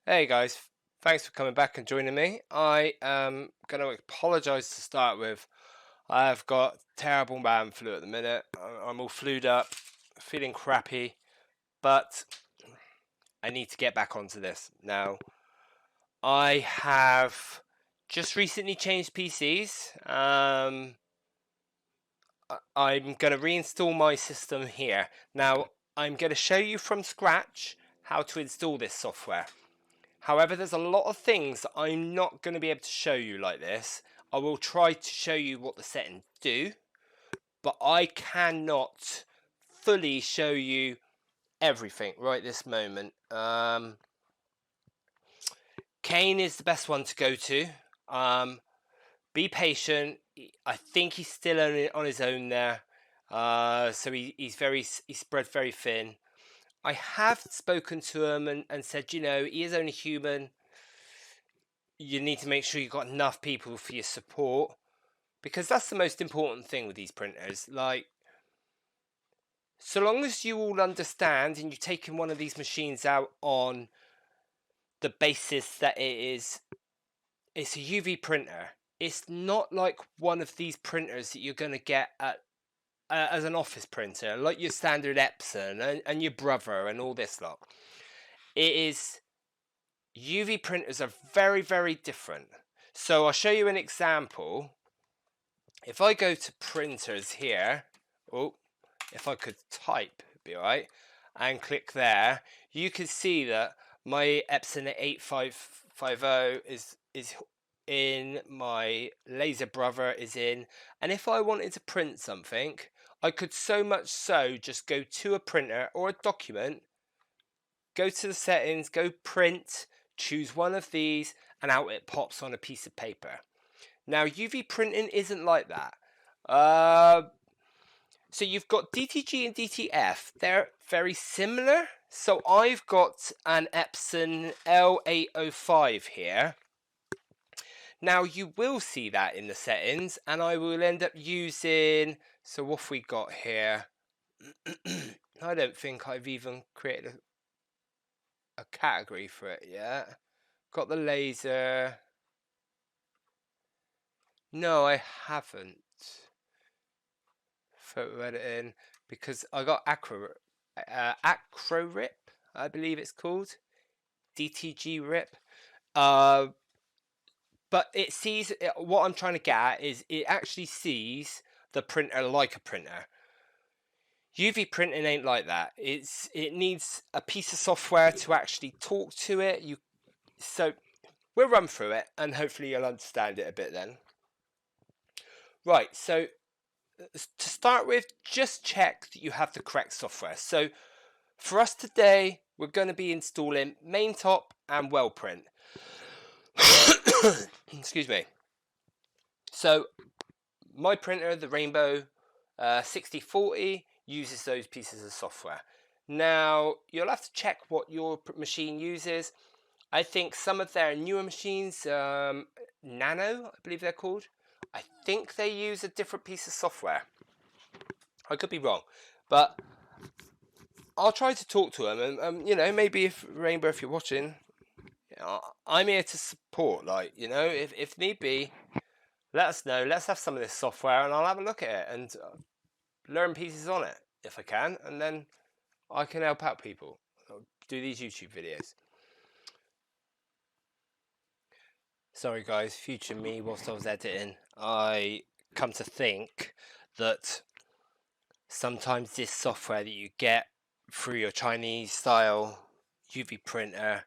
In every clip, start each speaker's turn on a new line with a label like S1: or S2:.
S1: Hey guys, thanks for coming back and joining me. I am going to apologise to start with. I've got terrible man flu at the minute. I'm all flued up, feeling crappy, but I need to get back onto this. Now, I have just recently changed PCs. I'm going to reinstall my system here. Now, I'm going to show you from scratch how to install this software. However, there's a lot of things that I'm not going to be able to show you like this. I will try to show you what the settings do, but I cannot fully show you everything right this moment. Kane is the best one to go to. Be patient. I think he's still on his own there. So he's spread very thin. I have spoken to him and said, he is only human. You need to make sure you've got enough people for your support, because that's the most important thing with these printers. Like, so long as you all understand and you're taking one of these machines out on the basis that it's a UV printer. It's not like one of these printers that you're going to get as an office printer, like your standard Epson and your Brother and all this lot. It is UV printers are very, very different. So I'll show you an example. If I go to printers here, if I could type, it'd be alright, and click there, you can see that my Epson L805 is in, my Laser Brother is in, and if I wanted to print something, I could so much so just go to a printer or a document, go to the settings, go print, choose one of these, and out it pops on a piece of paper. Now, UV printing isn't like that. So you've got DTG and DTF. They're very similar. So I've got an Epson L805 here. Now, you will see that in the settings, and I will end up using... So what have we got here? I don't think I've even created a category for it yet. Got the laser. No, I haven't photo editing, because I got Acro Rip, I believe it's called, DTG Rip. But it sees, what I'm trying to get at is it actually sees the printer like a printer. UV printing ain't like that. It needs a piece of software to actually talk to it. So we'll run through it and hopefully you'll understand it a bit then. Right, so to start with, just check that you have the correct software. So for us today, we're going to be installing maintop and wellprint. Excuse me. So my printer, the Rainbow 6040, uses those pieces of software. Now, you'll have to check what your machine uses. I think some of their newer machines, Nano, I believe they're called, I think they use a different piece of software. I could be wrong, but I'll try to talk to them, and maybe if Rainbow, if you're watching, I'm here to support. Like, if need be, let us know. Let's have some of this software, and I'll have a look at it and learn pieces on it if I can, and then I can help out people. I'll do these YouTube videos. Sorry guys, future me, whilst I was editing, I come to think that sometimes this software that you get through your Chinese style UV printer,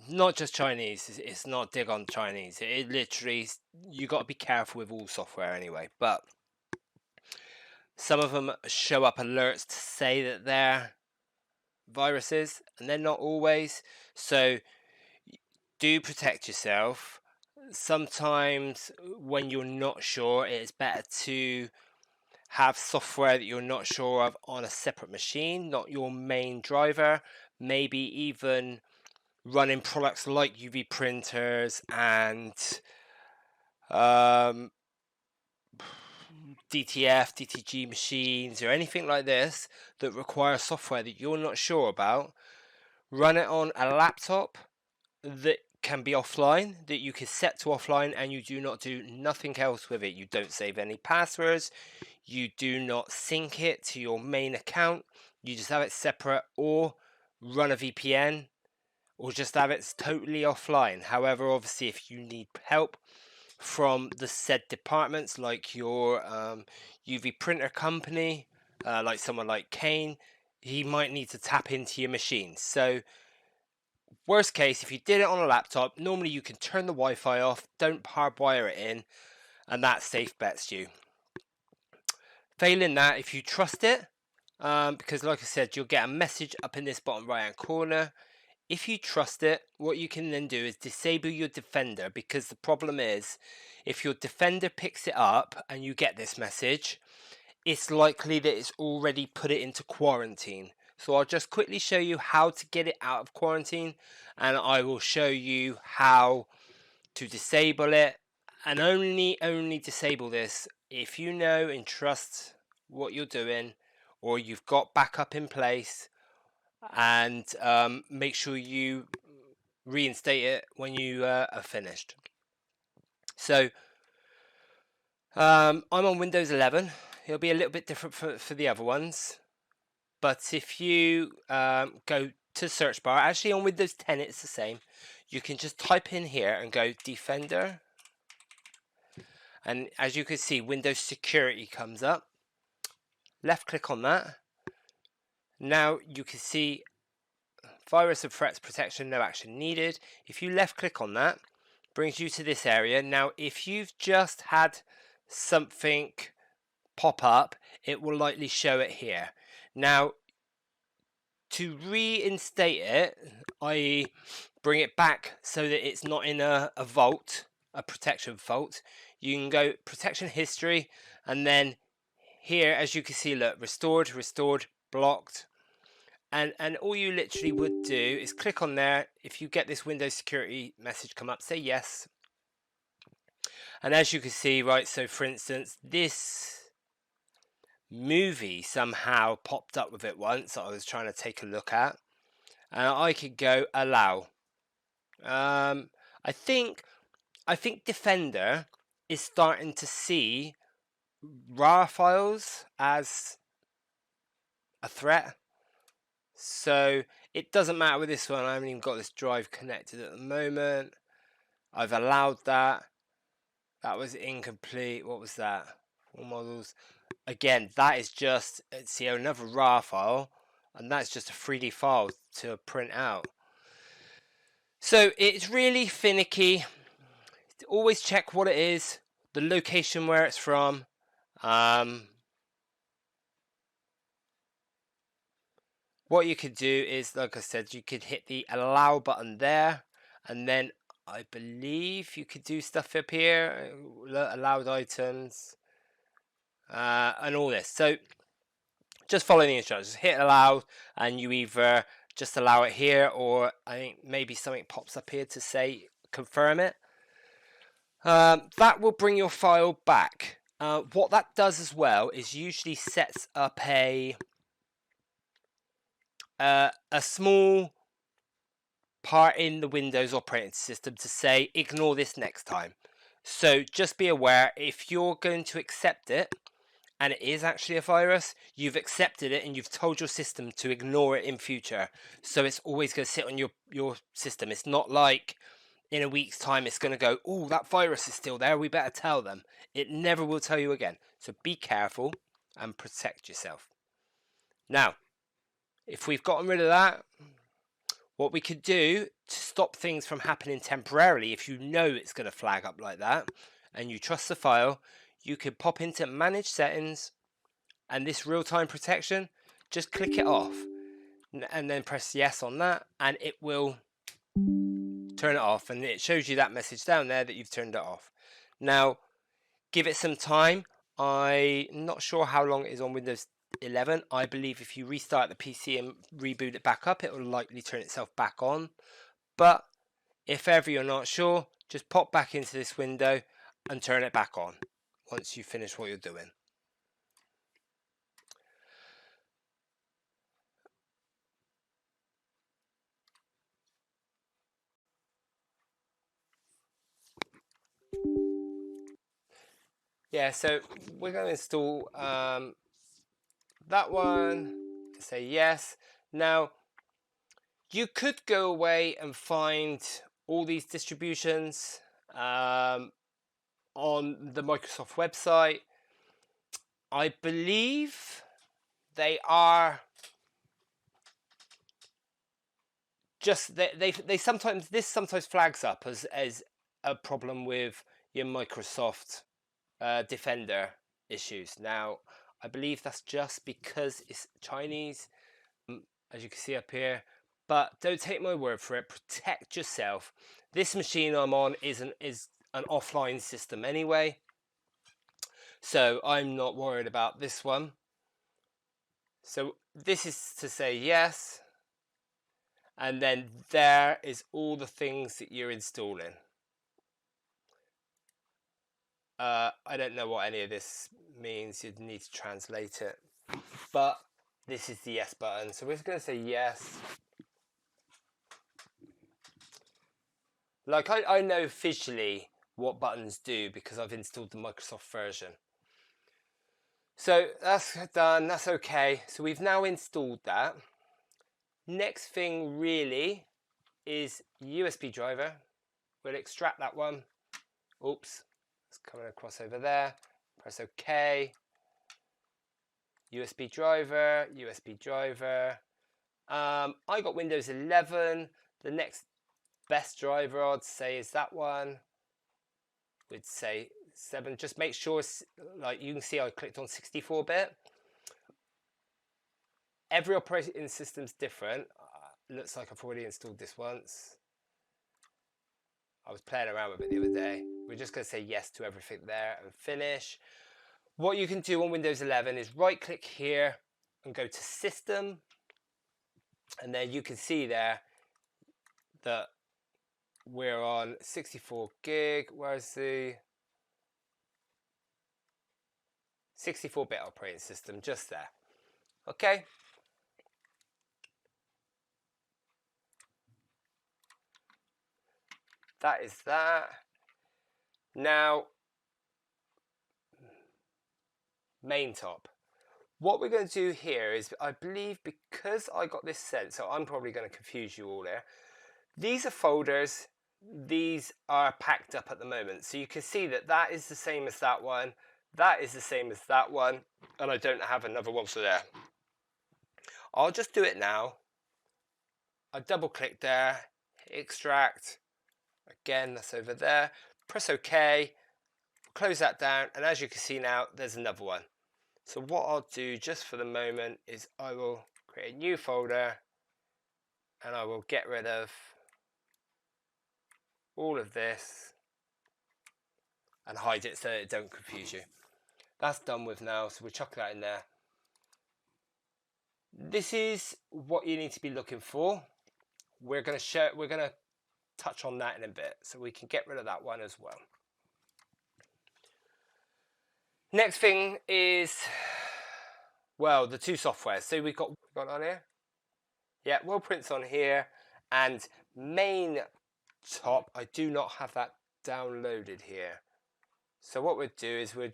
S1: not just Chinese, it's not dig on Chinese, it literally, you got to be careful with all software anyway, but some of them show up alerts to say that they're viruses, and they're not always. So do protect yourself. Sometimes when you're not sure, it's better to have software that you're not sure of on a separate machine, not your main driver. Maybe even running products like UV printers and DTF, DTG machines, or anything like this that require software that you're not sure about. Run it on a laptop that can be offline, that you can set to offline, and you do not do nothing else with it. You don't save any passwords, you do not sync it to your main account, you just have it separate, or run a VPN, or just have it totally offline. However, obviously, if you need help from the said departments, like your UV printer company, like someone like Kane, he might need to tap into your machine. So worst case, if you did it on a laptop, normally you can turn the Wi-Fi off, don't hardwire it in, and that safe bets you. Failing that, if you trust it, because like I said, you'll get a message up in this bottom right hand corner. If you trust it, what you can then do is disable your Defender, because the problem is, if your Defender picks it up and you get this message, it's likely that it's already put it into quarantine. So I'll just quickly show you how to get it out of quarantine, and I will show you how to disable it, and only disable this if you know and trust what you're doing, or you've got backup in place, and make sure you reinstate it when you are finished. So I'm on Windows 11. It'll be a little bit different for the other ones, but if you go to search bar, actually on Windows 10 it's the same. You can just type in here and go Defender, and as you can see, Windows Security comes up. Left click on that. Now you can see virus and threats protection, no action needed. If you left click on that, brings you to this area. Now if you've just had something pop up, it will likely show it here. Now to reinstate it, i.e. bring it back so that it's not in a vault, a protection vault, you can go protection history, and then here, as you can see, look, restored, blocked, and all you literally would do is click on there. If you get this Windows security message come up, say yes, and as you can see, right, so for instance, this movie somehow popped up with it once I was trying to take a look at, and I could go allow. I think Defender is starting to see RAR files as a threat, so it doesn't matter with this one. I haven't even got this drive connected at the moment. I've allowed that. That was incomplete. What was that? All models. Again, that is just, see, another RAR file, and that's just a 3D file to print out. So it's really finicky. Always check what it is, the location where it's from. What you could do is, like I said, you could hit the allow button there, and then I believe you could do stuff up here, allowed items, and all this. So just follow the instructions, hit allow, and you either just allow it here, or I think maybe something pops up here to say confirm it. That will bring your file back. What that does as well is usually sets up a small part in the Windows operating system to say ignore this next time. So just be aware, if you're going to accept it and it is actually a virus, you've accepted it and you've told your system to ignore it in future. So it's always going to sit on your system. It's not like in a week's time it's going to go, oh, that virus is still there, we better tell them. It never will tell you again. So be careful and protect yourself. Now, if we've gotten rid of that, what we could do to stop things from happening temporarily, if you know it's going to flag up like that and you trust the file, you could pop into manage settings, and this real-time protection, just click it off and then press yes on that, and it will turn it off, and it shows you that message down there that you've turned it off. Now give it some time. I'm not sure how long it is on Windows 11. I believe if you restart the PC and reboot it back up, it will likely turn itself back on. But if ever you're not sure, just pop back into this window and turn it back on once you finish what you're doing. Yeah, so we're going to install that one. Say yes. Now, you could go away and find all these distributions on the Microsoft website. I believe they are just they sometimes sometimes flags up as a problem with your Microsoft Defender issues. Now, I believe that's just because it's Chinese, as you can see up here. But don't take my word for it. Protect yourself. This machine I'm on is an offline system anyway, so I'm not worried about this one. So this is to say yes, and then there is all the things that you're installing. I don't know what any of this means. You'd need to translate it, but this is the yes button. So we're just going to say yes. Like I know visually what buttons do because I've installed the Microsoft version. So that's done, that's okay. So we've now installed that. Next thing really is USB driver. We'll extract that one. Oops, it's coming across over there. Press OK. USB driver, USB driver. I got Windows 11. The next best driver I'd say is that one. We'd say 7. Just make sure, like you can see, I clicked on 64-bit. Every operating system's different. Looks like I've already installed this once. I was playing around with it the other day. We're just going to say yes to everything there and finish. What you can do on Windows 11 is right click here and go to System, and then you can see there that we're on 64 gig. Where's the 64-bit operating system? Just there. Okay. That is that. Now, maintop. What we're going to do here is, I believe, because I got this sent, so I'm probably going to confuse you all there. These are folders. These are packed up at the moment. So you can see that that is the same as that one. That is the same as that one. And I don't have another one for there. I'll just do it now. I double click there, extract. Again, that's over there. Press OK. Close that down. And as you can see now, there's another one. So what I'll do just for the moment is I will create a new folder and I will get rid of all of this and hide it so it don't confuse you. That's done with now, so we'll chuck that in there. This is what you need to be looking for. We're going to touch on that in a bit, so we can get rid of that one as well. Next thing is, well, the two softwares. So we've got on here. Yeah, wellprint's on here, and maintop. I do not have that downloaded here. So what we'll do is we'll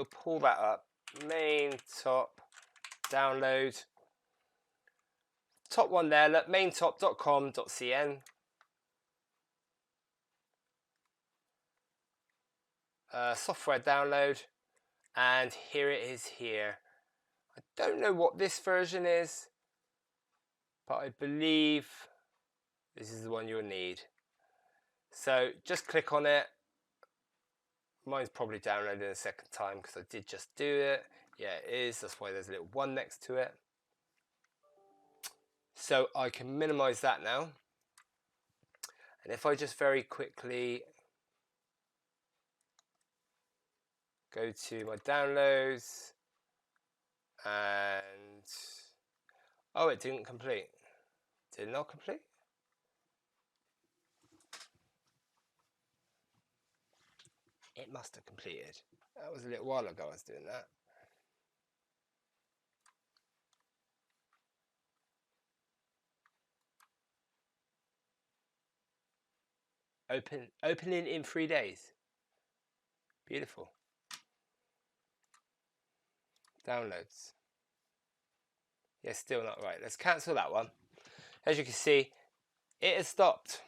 S1: pull that up. Maintop download. Top one there. Look, maintop.com.cn. Software download, and here it is here. I don't know what this version is, but I believe this is the one you'll need. So just click on it. Mine's probably downloaded a second time because I did just do it. Yeah, it is. That's why there's a little 1 next to it. So I can minimize that now. And if I just very quickly go to my downloads, and oh, it didn't complete. Did it not complete? It must have completed. That was a little while ago I was doing that. Opening in 3 days. Beautiful. Downloads. Yeah, still not right. Let's cancel that one. As you can see, it has stopped.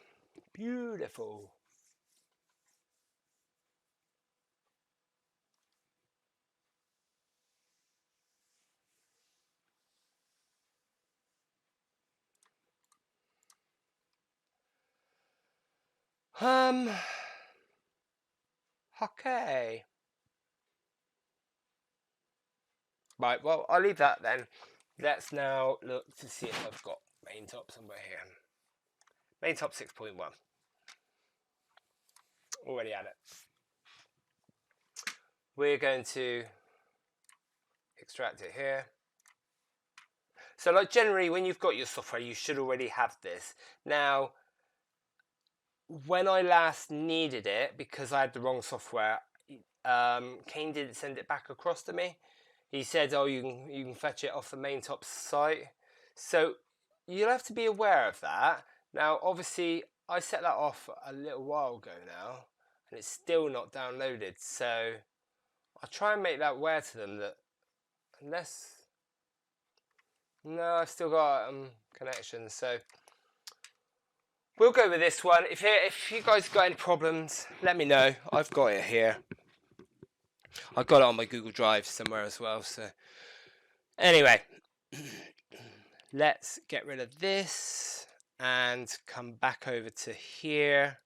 S1: Beautiful. Okay. Right, well, I'll leave that then. Let's now look to see if I've got maintop somewhere here. Maintop 6.1. Already had it. We're going to extract it here. So like generally when you've got your software, you should already have this. Now, when I last needed it, because I had the wrong software, Kane didn't send it back across to me. He said, oh, you can fetch it off the maintop site. So you'll have to be aware of that. Now, obviously, I set that off a little while ago now, and it's still not downloaded. So I'll try and make that aware to them that unless... No, I've still got connections, so we'll go with this one. If you guys got any problems, let me know. I've got it here. I've got it on my Google Drive somewhere as well. So anyway, let's get rid of this and come back over to here.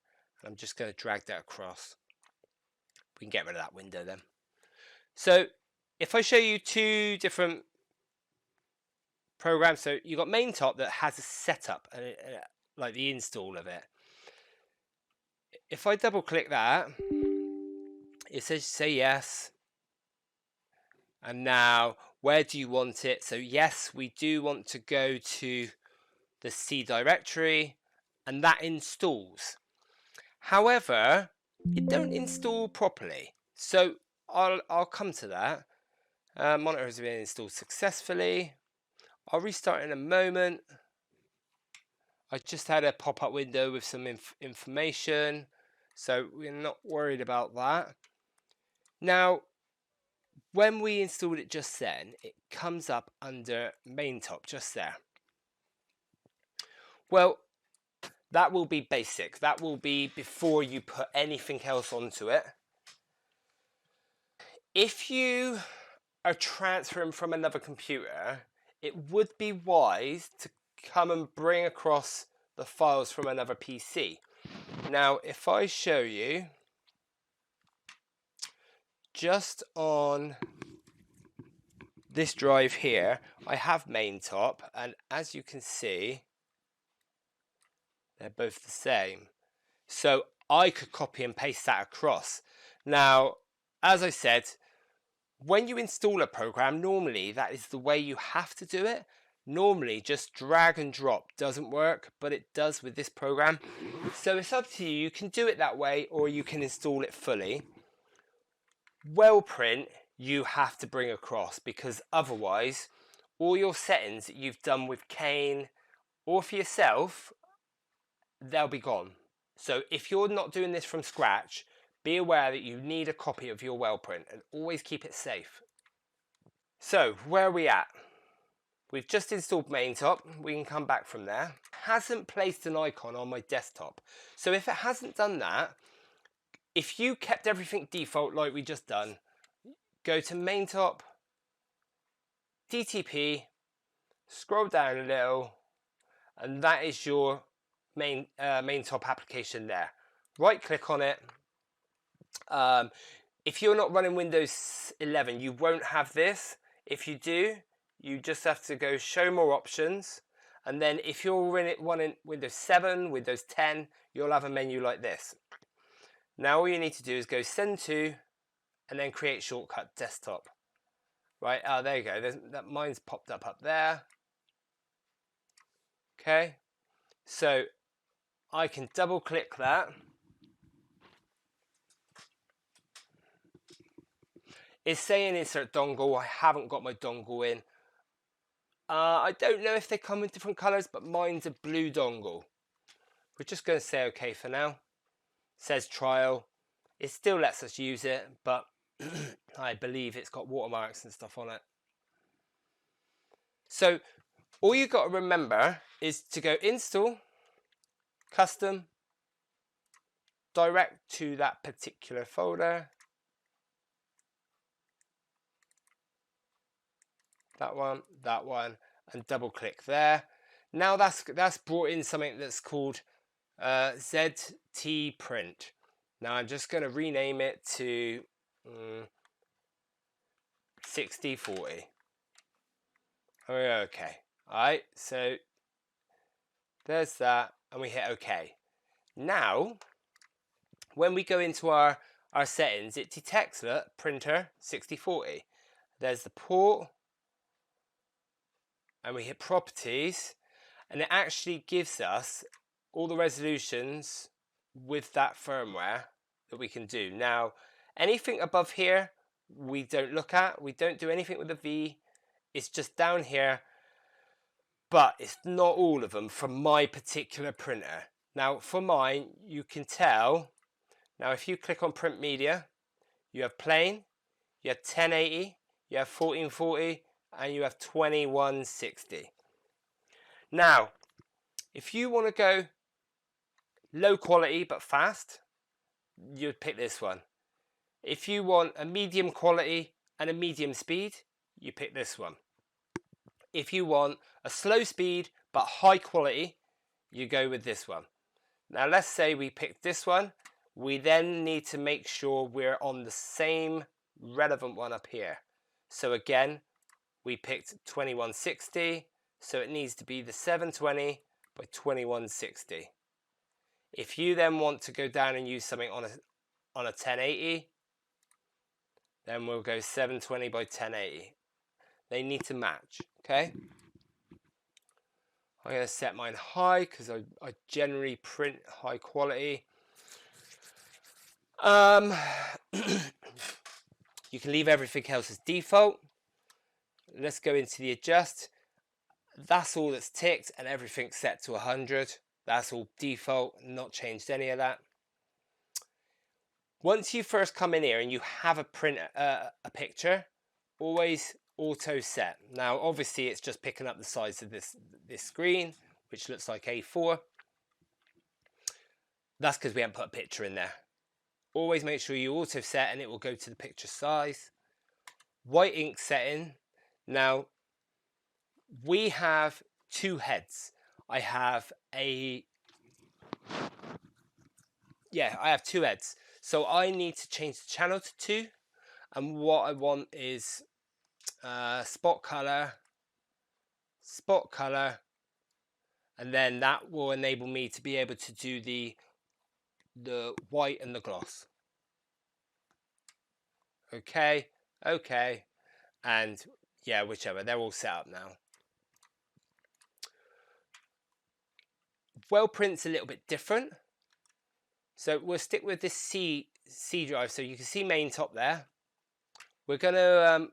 S1: I'm just going to drag that across. We can get rid of that window then. So if I show you two different programs, so you've got maintop that has a setup, like the install of it. If I double click that, it says say yes. And now, where do you want it? So yes, we do want to go to the C directory, and that installs. However, it don't install properly. So I'll come to that. Monitor has been installed successfully. I'll restart in a moment. I just had a pop-up window with some information, so we're not worried about that. Now, when we installed it just then, it comes up under maintop just there. Well, that will be basic. That will be before you put anything else onto it. If you are transferring from another computer, it would be wise to come and bring across the files from another PC. Now, if I show you, just on this drive here, I have maintop, and as you can see, they're both the same. So I could copy and paste that across. Now, as I said, when you install a program, normally that is the way you have to do it. Normally, just drag and drop doesn't work, but it does with this program. So it's up to you. You can do it that way, or you can install it fully. Wellprint, you have to bring across, because otherwise, all your settings that you've done with Kane or for yourself, they'll be gone. So if you're not doing this from scratch, be aware that you need a copy of your wellprint and always keep it safe. So where are we at? We've just installed maintop. We can come back from there. Hasn't placed an icon on my desktop. So if it hasn't done that, if you kept everything default like we just done, go to maintop, DTP, scroll down a little, and that is your maintop application there. Right click on it. If you're not running Windows 11, you won't have this. If you do, you just have to go show more options. And then if you're running Windows 7, Windows 10, you'll have a menu like this. Now all you need to do is go send to, and then create shortcut desktop. Right, there you go. Mine's popped up there. Okay, so I can double click that. It's saying insert dongle. I haven't got my dongle in. I don't know if they come in different colors, but mine's a blue dongle. We're just going to say okay for now. It says trial. It still lets us use it, but I believe it's got watermarks and stuff on it. So all you've got to remember is to go install, custom, direct to that particular folder. That one, and double click there. Now that's brought in something that's called ZT print. Now I'm just going to rename it to 6040. Okay. Alright, so there's that, and we hit OK. Now, when we go into our settings, it detects, look, printer 6040. There's the port, and we hit properties, and it actually gives us all the resolutions with that firmware that we can do. Now, anything above here, we don't look at. We don't do anything with the V. It's just down here, but it's not all of them from my particular printer. Now, for mine, you can tell. Now, if you click on print media, you have plain, you have 1080, you have 1440, and you have 2160. Now, if you want to go low quality but fast, you'd pick this one. If you want a medium quality and a medium speed, you pick this one. If you want a slow speed but high quality, you go with this one. Now let's say we picked this one. We then need to make sure we're on the same relevant one up here. So again, we picked 2160, so it needs to be the 720 by 2160. If you then want to go down and use something on a 1080, then we'll go 720 by 1080. They need to match, okay? I'm going to set mine high because I generally print high quality. You can leave everything else as default. Let's go into the adjust. That's all that's ticked, and everything's set to 100. That's all default, not changed any of that. Once you first come in here and you have a picture, always auto set. Now obviously it's just picking up the size of this screen, which looks like A4. That's because we haven't put a picture in there. Always make sure you auto set and it will go to the picture size. White ink setting. Now we have two heads. I have two heads. So I need to change the channel to 2. And what I want is spot color, and then that will enable me to be able to do the white and the gloss. Okay, and yeah, whichever, they're all set up now. Wellprint's a little bit different, so we'll stick with this C drive. So you can see maintop there. We're gonna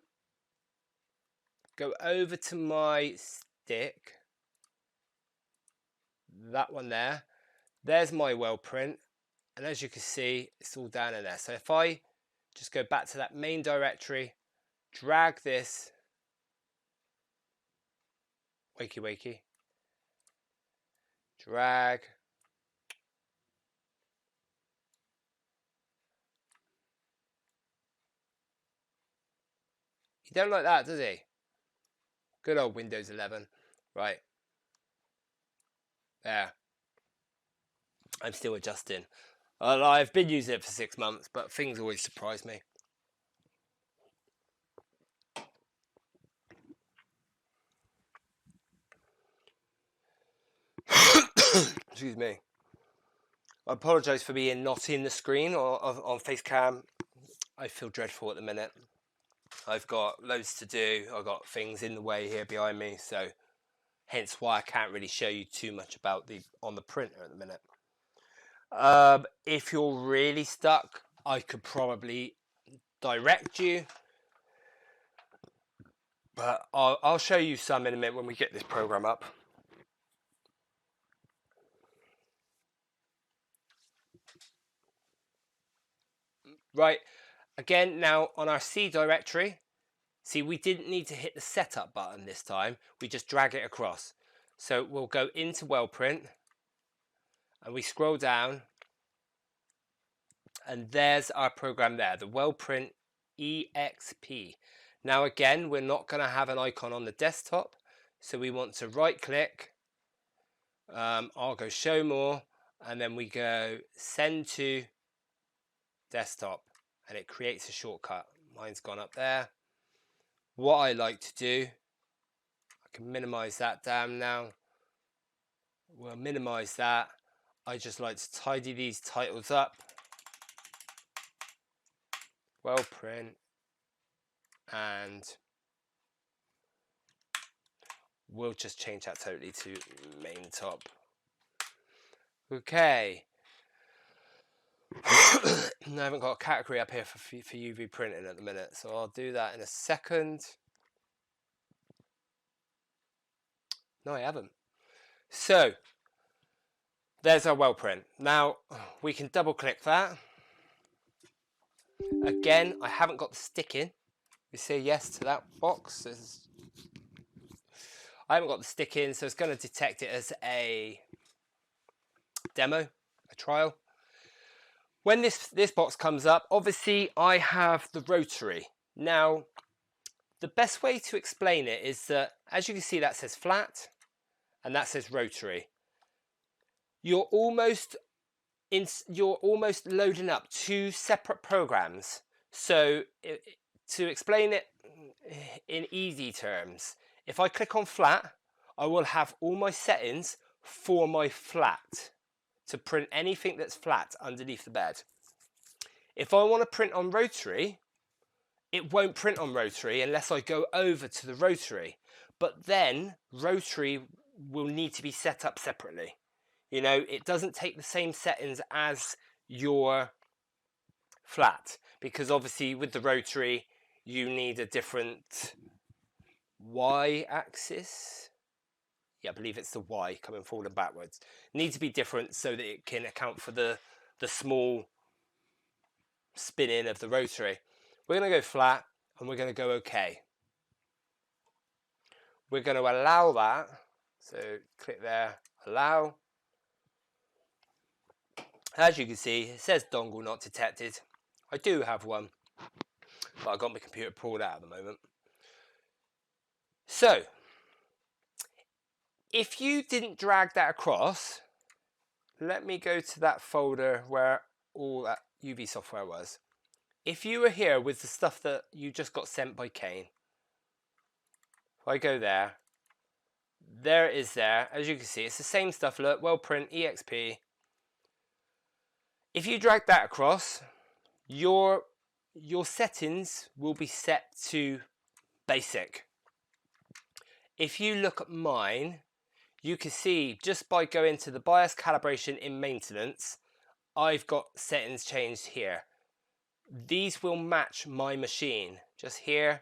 S1: go over to my stick, that one there. There's my wellprint, and as you can see, it's all down in there. So if I just go back to that main directory, drag this, wakey, drag, he don't like that, does he? Good old Windows 11. Right. There. I'm still adjusting. I've been using it for 6 months, but things always surprise me. Excuse me. I apologise for being not in the screen or on face cam. I feel dreadful at the minute. I've got loads to do. I've got things in the way here behind me, so hence why I can't really show you too much about on the printer at the minute. If you're really stuck, I could probably direct you, but I'll show you some in a minute when we get this program up. Right, again, now on our C directory, see, we didn't need to hit the setup button this time. We just drag it across. So we'll go into wellprint and we scroll down, and there's our program there, the wellprint EXP. Now again, we're not going to have an icon on the desktop, so we want to right click. I'll go show more, and then we go send to desktop, and it creates a shortcut. Mine's gone up there. What I like to do, I can minimize that down now. We'll minimize that. I just like to tidy these titles up. Wellprint, and we'll just change that totally to maintop. Okay. I haven't got a category up here for UV printing at the minute, so I'll do that in a second. No, I haven't. So there's our wellprint. Now we can double click that. Again, I haven't got the stick in. We say yes to that box. I haven't got the stick in, so it's going to detect it as a demo, a trial. When this box comes up, obviously I have the rotary. Now, the best way to explain it is that, as you can see, that says flat and that says rotary. You're almost loading up two separate programs. So to explain it in easy terms, if I click on flat, I will have all my settings for my flat to print anything that's flat underneath the bed. If I want to print on rotary, it won't print on rotary unless I go over to the rotary. But then rotary will need to be set up separately. You know, it doesn't take the same settings as your flat, because obviously with the rotary you need a different y-axis. Yeah, I believe it's the Y coming forward and backwards. Needs to be different so that it can account for the small spinning of the rotary. We're going to go flat and we're going to go OK. We're going to allow that. So click there, allow. As you can see, it says dongle not detected. I do have one, but I've got my computer pulled out at the moment. So if you didn't drag that across, let me go to that folder where all that UV software was. If you were here with the stuff that you just got sent by Kane, if I go there, there it is there. As you can see, it's the same stuff. Look, wellprint, EXP. If you drag that across, your settings will be set to basic. If you look at mine, you can see just by going to the BIOS calibration in maintenance, I've got settings changed here. These will match my machine. Just here,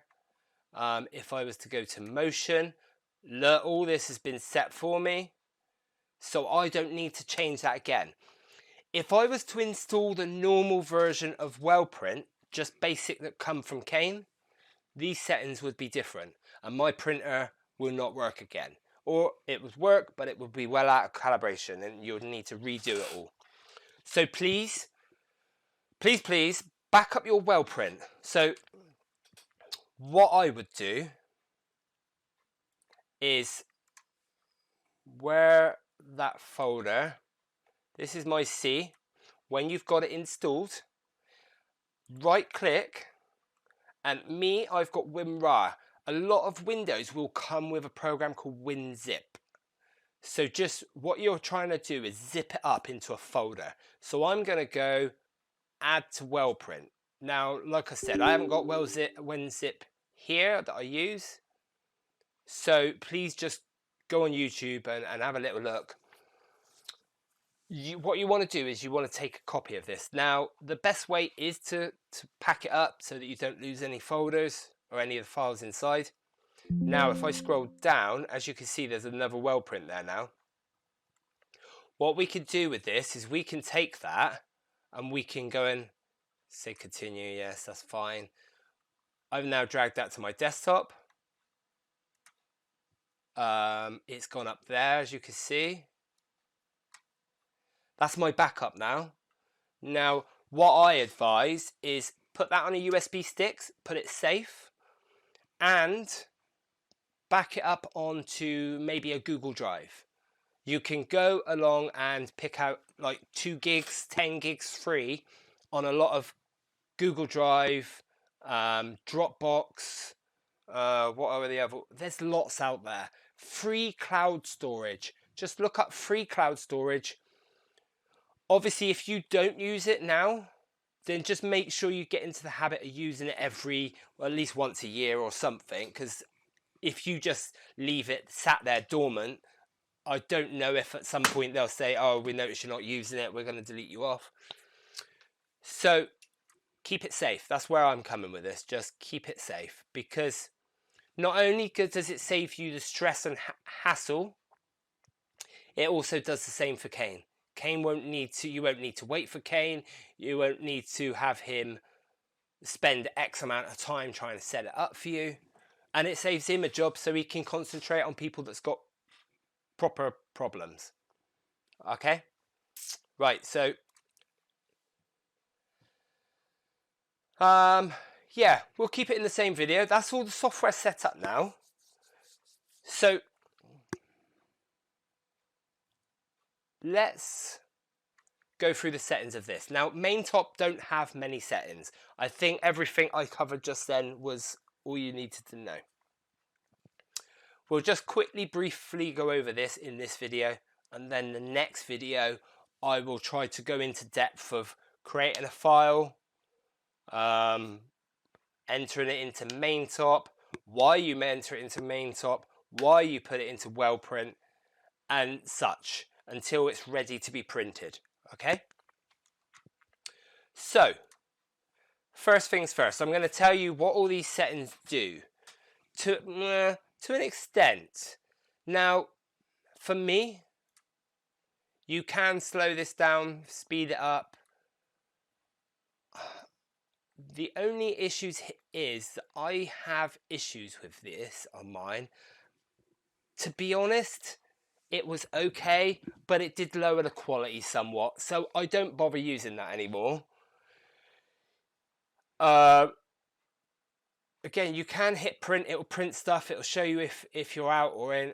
S1: if I was to go to motion, look, all this has been set for me, so I don't need to change that again. If I was to install the normal version of wellprint, just basic that come from Kane, these settings would be different and my printer will not work again. Or it would work, but it would be well out of calibration and you would need to redo it all. So please, please, please back up your wellprint. So what I would do is, where that folder, this is my C. When you've got it installed, right click, and I've got WinRAR. A lot of Windows will come with a program called WinZip. So just what you're trying to do is zip it up into a folder. So I'm going to go add to wellprint. Now, like I said, I haven't got WinZip here that I use. So please just go on YouTube and have a little look. What you want to do is you want to take a copy of this. Now, the best way is to pack it up so that you don't lose any folders or any of the files inside. Now, if I scroll down, as you can see, there's another wellprint there now. What we can do with this is we can take that and we can go and Say continue, yes, that's fine. I've now dragged that to my desktop. It's gone up there, as you can see. That's my backup now. Now, what I advise is put that on a USB stick, put it safe, and back it up onto maybe a Google Drive. You can go along and pick out like 2 gigs, 10 gigs free on a lot of Google Drive, Dropbox, what are the other? There's lots out there. Free cloud storage. Just look up free cloud storage. Obviously, if you don't use it now, then just make sure you get into the habit of using it at least once a year or something. Because if you just leave it sat there dormant, I don't know if at some point they'll say, oh, we notice you're not using it, we're going to delete you off. So keep it safe. That's where I'm coming with this. Just keep it safe, because not only does it save you the stress and hassle, it also does the same for Kane. You won't need to wait for Kane. You won't need to have him spend X amount of time trying to set it up for you. And it saves him a job so he can concentrate on people that's got proper problems. Okay? Right, so yeah, we'll keep it in the same video. That's all the software set up now. So let's go through the settings of this. Now, maintop don't have many settings. I think everything I covered just then was all you needed to know. We'll just quickly, briefly go over this in this video, and then the next video I will try to go into depth of creating a file, entering it into maintop, why you enter it into maintop, why you put it into wellprint, and such, until it's ready to be printed. Okay? So, first things first, I'm going to tell you what all these settings do to an extent. Now, for me, you can slow this down, speed it up. The only issues is that I have issues with this on mine. To be honest, it was okay, but it did lower the quality somewhat, so I don't bother using that anymore. Again, you can hit print, it'll print stuff, it'll show you if you're out or in.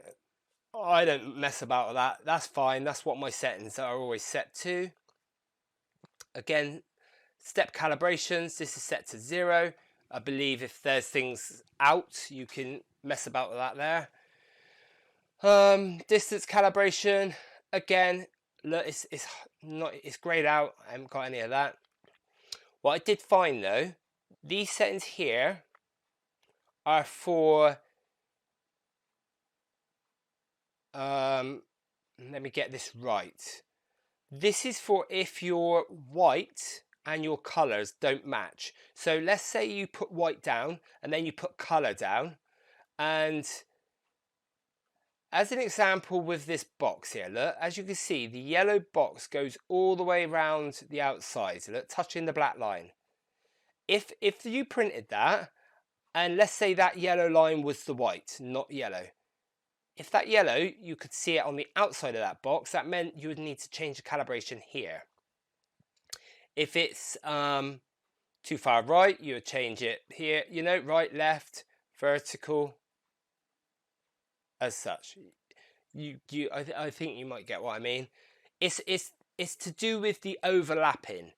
S1: I don't mess about with that. That's fine. That's what my settings are always set to. Again, step calibrations, this is set to 0. I believe if there's things out, you can mess about with that there. Distance calibration, again, look, it's grayed out. I haven't got any of that. What I did find though, these settings here are for let me get this right. This is for if your white and your colors don't match. So let's say you put white down and then you put color down, and as an example with this box here, look, as you can see, the yellow box goes all the way around the outside, so look, touching the black line. If you printed that, and let's say that yellow line was the white, not yellow. If that yellow, you could see it on the outside of that box, that meant you would need to change the calibration here. If it's too far right, you would change it here, you know, right, left, vertical, as such. I think you might get what I mean. It's to do with the overlapping.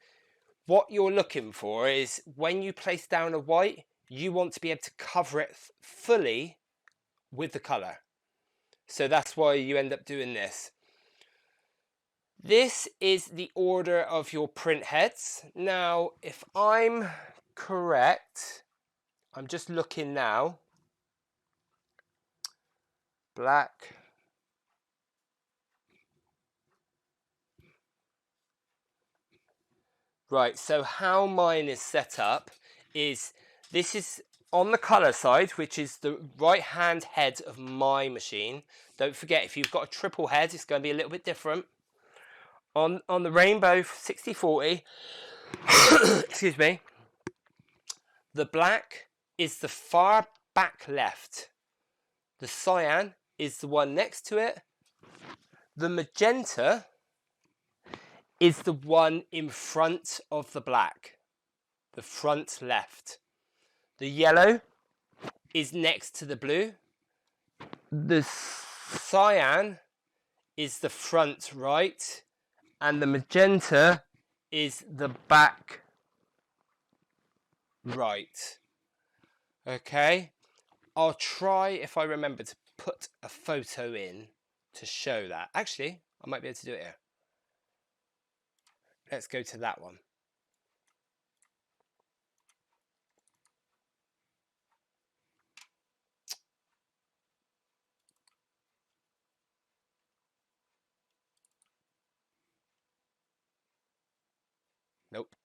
S1: What you're looking for is when you place down a white, you want to be able to cover it fully with the color. So that's why you end up doing this. This is the order of your print heads. Now, if I'm correct, I'm just looking now. Black. Right, so how mine is set up is, this is on the color side, which is the right hand head of my machine. Don't forget, if you've got a triple head, it's going to be a little bit different. On the Rainbow 6040, Excuse me. The black is the far back left. The cyan is the one next to it. The magenta is the one in front of the black, the front left. The yellow is next to the blue. The cyan is the front right, and the magenta is the back right. Okay, I'll try if I remember to put a photo in to show that. Actually, I might be able to do it here. Let's go to that one. Nope.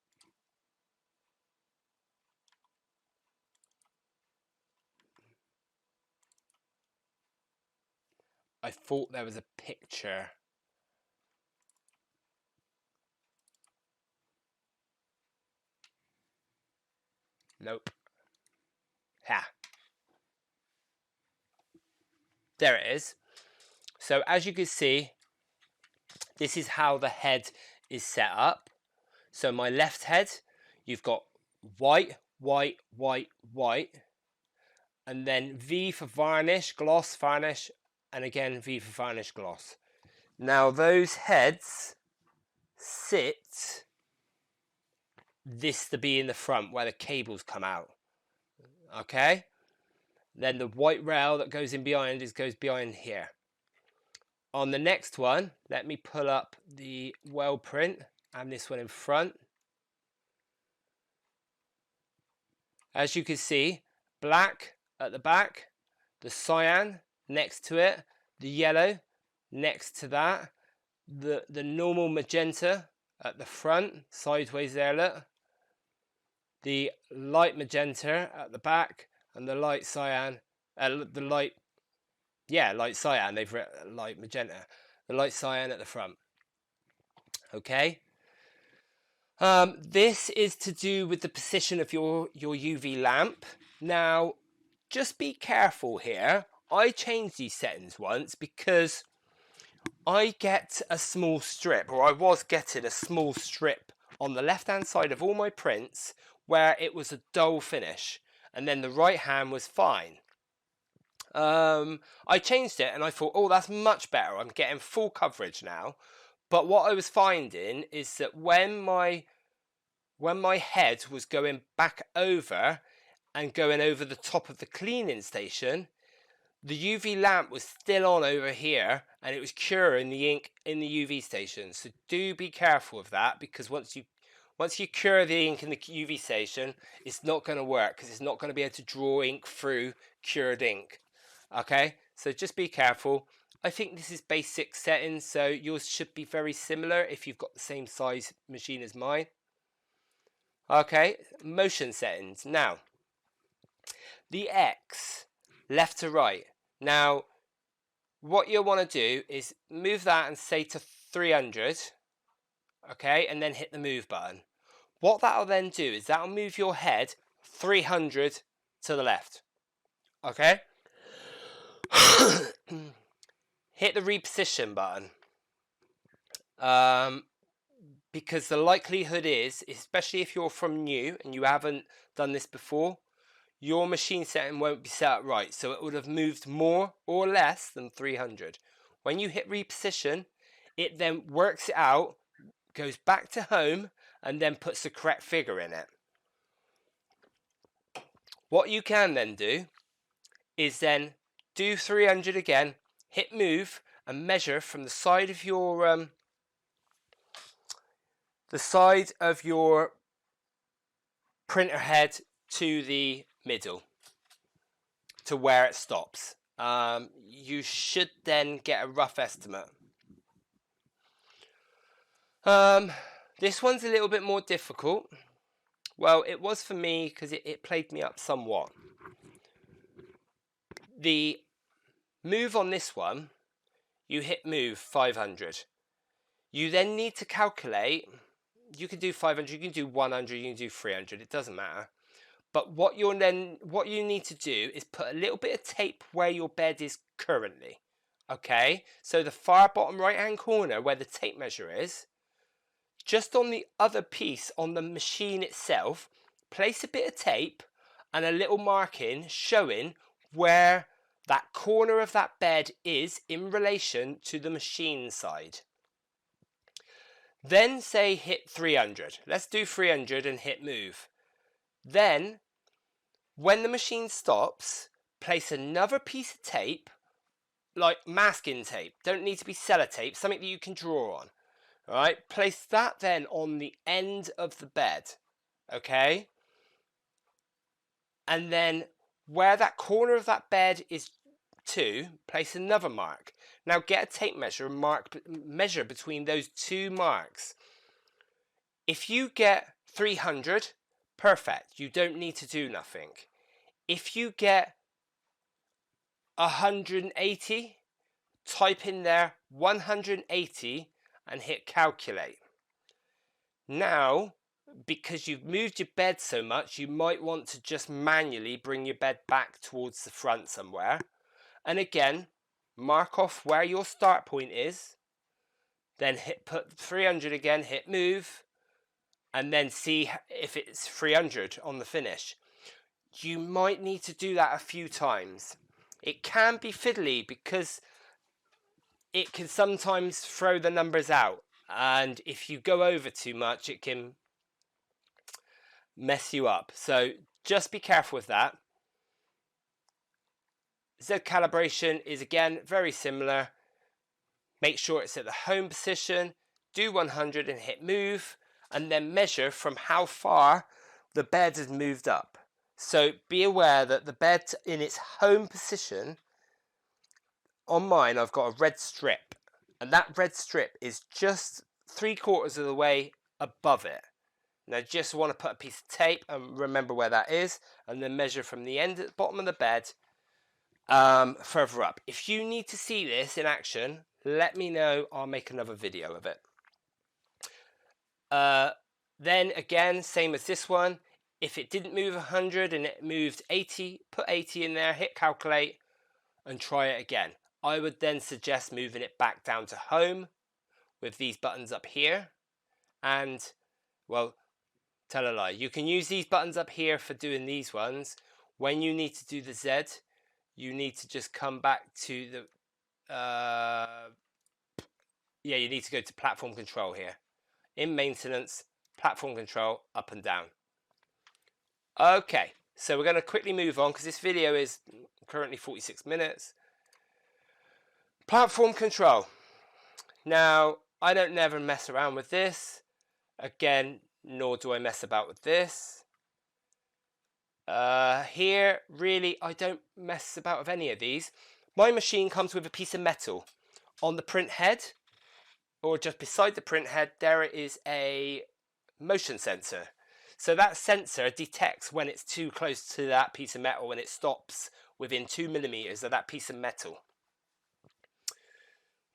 S1: I thought there was a picture. Nope. Ha. There it is. So as you can see, this is how the head is set up. So my left head, you've got white, white, white, white, and then V for varnish, gloss, varnish, and again V for varnish, gloss. Now those heads sit this to be in the front where the cables come out. Okay? Then the white rail that goes in behind goes behind here. On the next one, let me pull up the wellprint and this one in front. As you can see, black at the back, the cyan next to it, the yellow next to that, the normal magenta at the front, sideways there, look. The light magenta at the back, and the light cyan, light cyan, they've written light magenta, the light cyan at the front. Okay. This is to do with the position of your UV lamp. Now, just be careful here. I changed these settings once because I get a small strip, or I was getting a small strip on the left-hand side of all my prints where it was a dull finish, and then the right hand was fine. I changed it and I thought, oh, that's much better. I'm getting full coverage now. But what I was finding is that when my head was going back over and going over the top of the cleaning station, the UV lamp was still on over here and it was curing the ink in the UV station. So do be careful of that, because once you cure the ink in the UV station, it's not going to work because it's not going to be able to draw ink through cured ink. Okay, so just be careful. I think this is basic settings, so yours should be very similar if you've got the same size machine as mine. Okay, motion settings. Now, the X, left to right. Now, what you'll want to do is move that and say to 300, okay, and then hit the move button. What that'll then do is that'll move your head 300 to the left, okay? Hit the reposition button, because the likelihood is, especially if you're from new and you haven't done this before, your machine setting won't be set up right, so it would have moved more or less than 300. When you hit reposition, it then works it out, goes back to home, and then puts the correct figure in it. What you can then do is then do 300 again, hit move, and measure from the side of your printer head to the middle, to where it stops. You should then get a rough estimate. This one's a little bit more difficult. Well, it was for me because it played me up somewhat. The move on this one, you hit move 500. You then need to calculate you can do 500, you can do 100, you can do 300, it doesn't matter. But what you need to do is put a little bit of tape where your bed is currently. Okay, so the far bottom right hand corner where the tape measure is, just on the other piece on the machine itself, place a bit of tape and a little marking showing where that corner of that bed is in relation to the machine side. Then say hit 300. Let's do 300 and hit move. Then, when the machine stops, place another piece of tape, like masking tape. Don't need to be sellotape, something that you can draw on. All right, place that then on the end of the bed. Okay? And then where that corner of that bed is to, place another mark. Now get a tape measure and measure between those two marks. If you get 300, perfect. You don't need to do nothing. If you get 180, type in there 180 and hit calculate. Now, because you've moved your bed so much, you might want to just manually bring your bed back towards the front somewhere. And again, mark off where your start point is. Then put 300 again, hit move. And then see if it's 300 on the finish. You might need to do that a few times. It can be fiddly because it can sometimes throw the numbers out. And if you go over too much, it can mess you up. So just be careful with that. Z calibration is again very similar. Make sure it's at the home position. Do 100 and hit move. And then measure from how far the bed has moved up. So be aware that the bed in its home position, on mine I've got a red strip, and that red strip is just 3/4 of the way above it. Now just want to put a piece of tape and remember where that is, and then measure from the end at the bottom of the bed further up. If you need to see this in action, let me know, I'll make another video of it. Then again, same as this one, if it didn't move 100 and it moved 80, put 80 in there, hit calculate and try it again. I would then suggest moving it back down to home with these buttons up here. And, well, tell a lie, you can use these buttons up here for doing these ones. When you need to do the Z, you need to just come back to the, you need to go to platform control here. In maintenance, platform control, up and down. Okay, so we're going to quickly move on because this video is currently 46 minutes. Platform control. Now, I don't never mess around with this. Again, nor do I mess about with this. Here, really, I don't mess about with any of these. My machine comes with a piece of metal. On the print head, or just beside the print head, there is a motion sensor. So that sensor detects when it's too close to that piece of metal and it stops within 2 millimeters of that piece of metal.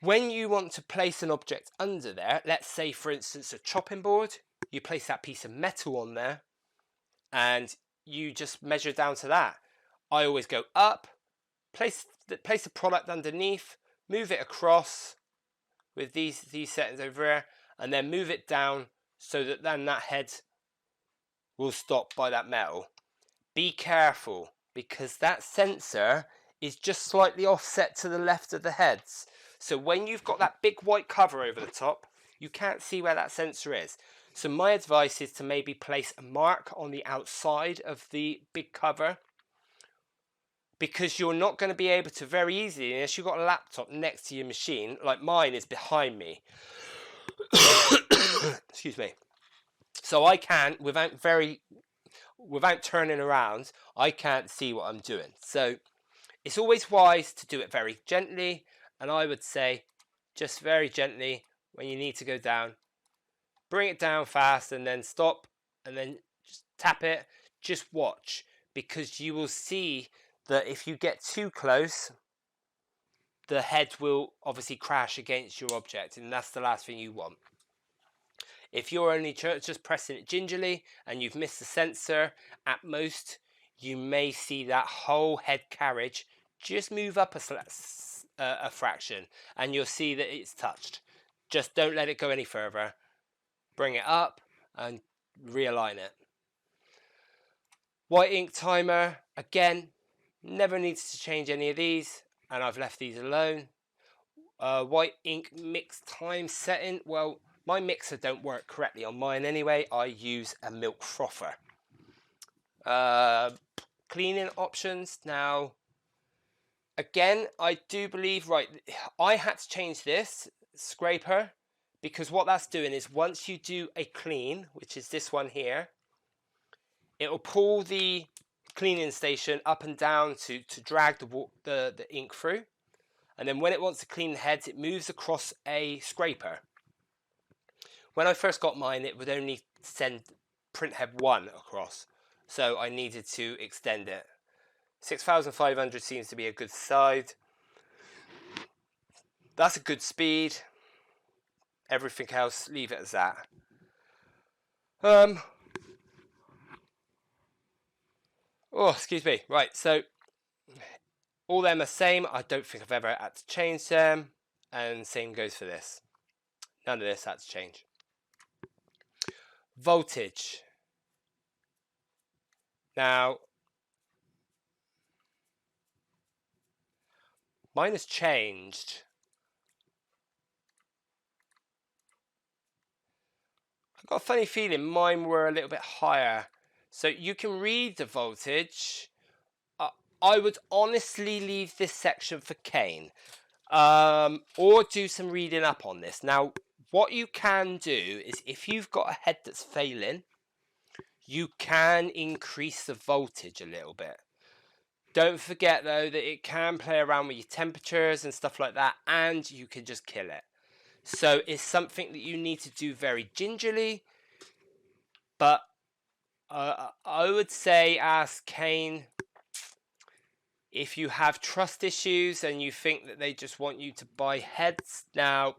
S1: When you want to place an object under there, let's say for instance a chopping board, you place that piece of metal on there and you just measure down to that. I always go up, place the product underneath, move it across with these settings over here, and then move it down so that then that head will stop by that metal. Be careful because that sensor is just slightly offset to the left of the heads. So when you've got that big white cover over the top, you can't see where that sensor is. So my advice is to maybe place a mark on the outside of the big cover, because you're not going to be able to very easily, unless you've got a laptop next to your machine, like mine is behind me. Excuse me. So I can't, without turning around, I can't see what I'm doing. So it's always wise to do it very gently, and I would say just very gently when you need to go down. Bring it down fast and then stop and then just tap it. Just watch, because you will see that if you get too close, the head will obviously crash against your object, and that's the last thing you want. If you're only just pressing it gingerly and you've missed the sensor, at most you may see that whole head carriage just move up a fraction, and you'll see that it's touched. Just don't let it go any further. Bring it up and realign it. White ink timer, again, never needs to change any of these, and I've left these alone. White ink mix time setting, well, my mixer don't work correctly on mine anyway. I use a milk frother. Cleaning options, now again, I do believe, right, I had to change this scraper, because what that's doing is once you do a clean, which is this one here, it will pull the cleaning station up and down to drag the ink through. And then when it wants to clean the heads, it moves across a scraper. When I first got mine, it would only send print head 1 across. So I needed to extend it. 6,500 seems to be a good size. That's a good speed. Everything else, leave it as that. Oh, excuse me. Right, so all them are same. I don't think I've ever had to change them. And same goes for this. None of this had to change. Voltage. Now, mine has changed. I've got a funny feeling mine were a little bit higher. So you can read the voltage. I would honestly leave this section for Kane. Or do some reading up on this. Now, what you can do is if you've got a head that's failing, you can increase the voltage a little bit. Don't forget though that it can play around with your temperatures and stuff like that, and you can just kill it. So it's something that you need to do very gingerly, but I would say ask Kane if you have trust issues and you think that they just want you to buy heads. Now,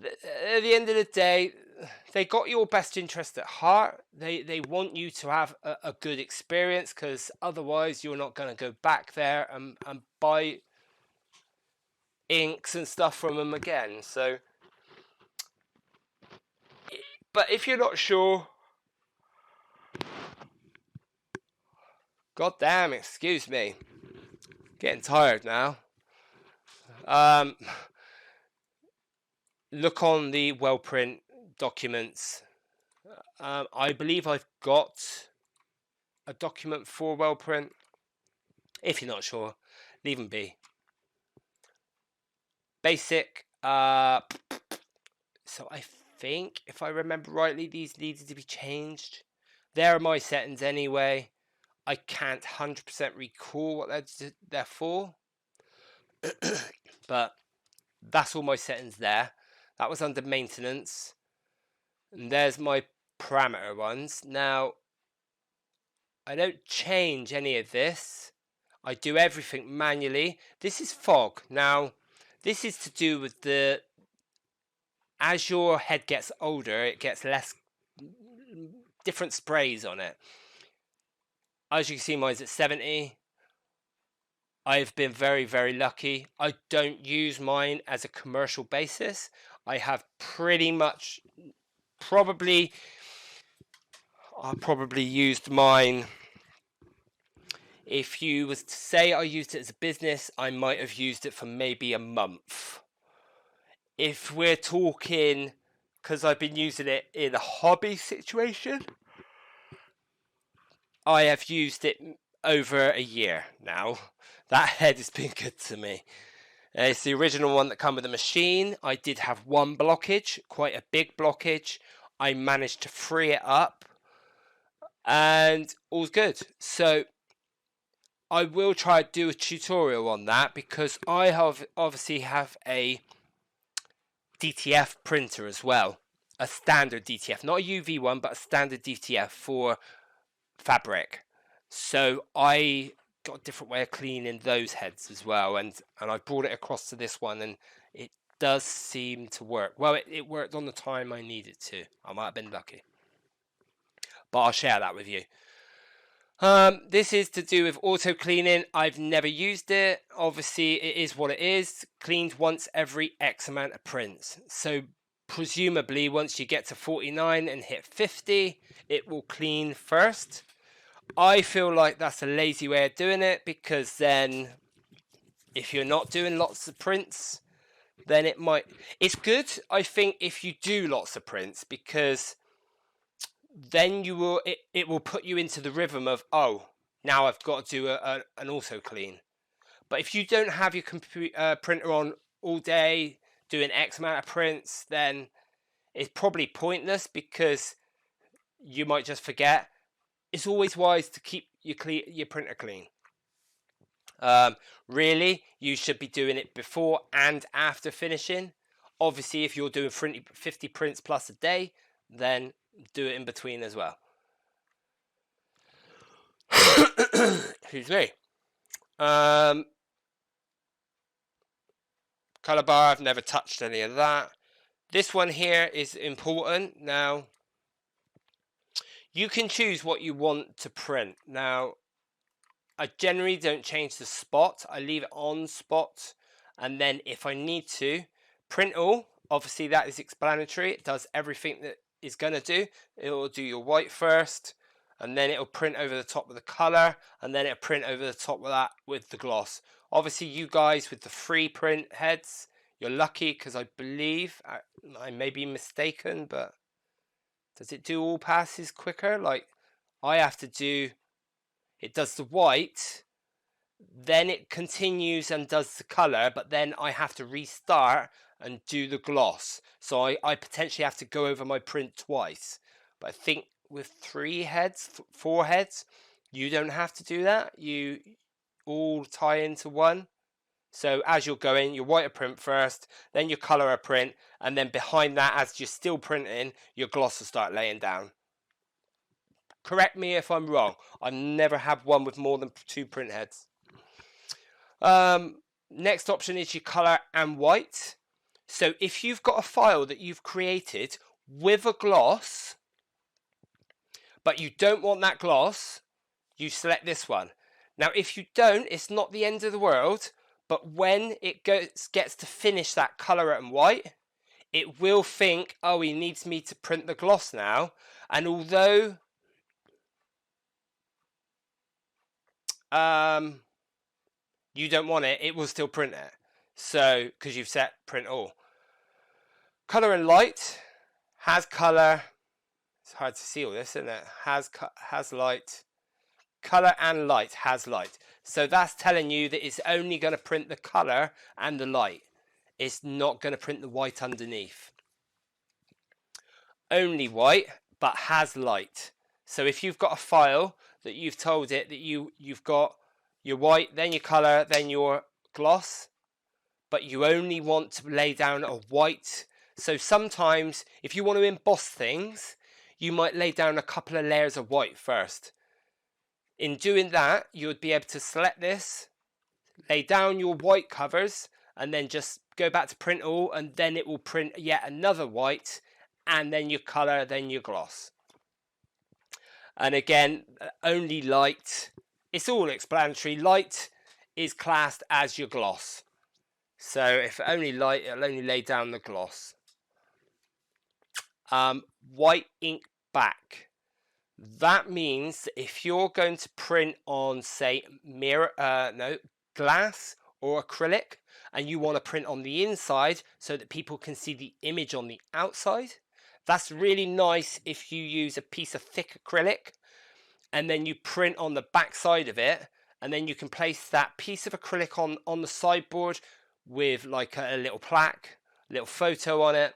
S1: at the end of the day, they got your best interest at heart. They want you to have a good experience, because otherwise you're not going to go back there and buy inks and stuff from them again. So, but if you're not sure, god damn, excuse me, getting tired now. Look on the wellprint documents. I believe I've got a document for wellprint. If you're not sure, leave them be. Basic. So I think, if I remember rightly, these needed to be changed. There are my settings anyway. I can't 100% recall what they're for. But that's all my settings there. That was under maintenance. And there's my parameter ones. Now, I don't change any of this. I do everything manually. This is fog. Now, this is to do with as your head gets older, it gets less different sprays on it. As you can see, mine's at 70. I've been very, very lucky. I don't use mine as a commercial basis. I have pretty much I probably used mine. If you was to say I used it as a business, I might have used it for maybe a month. If we're talking, because I've been using it in a hobby situation, I have used it over a year now. That head has been good to me. It's the original one that came with the machine. I did have one blockage, quite a big blockage. I managed to free it up, and all's good. So I will try to do a tutorial on that, because I obviously have a DTF printer as well. A standard DTF, not a UV one, but a standard DTF for fabric. So I got a different way of cleaning those heads as well, and I brought it across to this one, and it does seem to work. Well, it worked on the time I needed to. I might have been lucky, but I'll share that with you. This is to do with auto cleaning. I've never used it. Obviously, it is what it is. Cleaned once every X amount of prints. So presumably, once you get to 49 and hit 50, it will clean first. I feel like that's a lazy way of doing it, because then if you're not doing lots of prints, then it's good, I think, if you do lots of prints, because then it will put you into the rhythm of, oh, now I've got to do an auto clean. But if you don't have your printer on all day doing X amount of prints, then it's probably pointless, because you might just forget. It's always wise to keep your printer clean. Really, you should be doing it before and after finishing. Obviously, if you're doing 50 prints plus a day, then do it in between as well. Excuse me. Color bar, I've never touched any of that. This one here is important. Now, you can choose what you want to print. Now, I generally don't change the spot. I leave it on spot. And then if I need to, print all. Obviously, that is explanatory. It does everything that it's going to do. It will do your white first, and then it'll print over the top of the color, and then it'll print over the top of that with the gloss. Obviously, you guys with the free print heads, you're lucky, because I believe, I may be mistaken, but does it do all passes quicker? Like, I have to do, it does the white, then it continues and does the color, but then I have to restart and do the gloss. So I potentially have to go over my print twice. But I think with 3 heads, 4 heads, you don't have to do that. You all tie into one. So as you're going, your white print first, then your color print, and then behind that, as you're still printing, your gloss will start laying down. Correct me if I'm wrong. I've never had one with more than 2 print heads. Next option is your color and white. So if you've got a file that you've created with a gloss, but you don't want that gloss, you select this one. Now, if you don't, it's not the end of the world, but when it gets to finish that color and white, it will think, oh, he needs me to print the gloss now. And although you don't want it, it will still print it. So, because you've set print all. Color and light has color. It's hard to see all this, isn't it? Has light. Color and light has light. So that's telling you that it's only going to print the color and the light. It's not going to print the white underneath. Only white, but has light. So if you've got a file that you've told it that you've got your white, then your color, then your gloss, but you only want to lay down a white. So sometimes if you want to emboss things, you might lay down a couple of layers of white first. In doing that, you would be able to select this, lay down your white covers, and then just go back to print all, and then it will print yet another white, and then your color, then your gloss. And again, only light. It's all explanatory. Light is classed as your gloss. So if only light, it'll only lay down the gloss. White ink back. That means that if you're going to print on, say, glass or acrylic, and you want to print on the inside so that people can see the image on the outside, that's really nice if you use a piece of thick acrylic and then you print on the back side of it, and then you can place that piece of acrylic on the sideboard with like a little plaque, a little photo on it.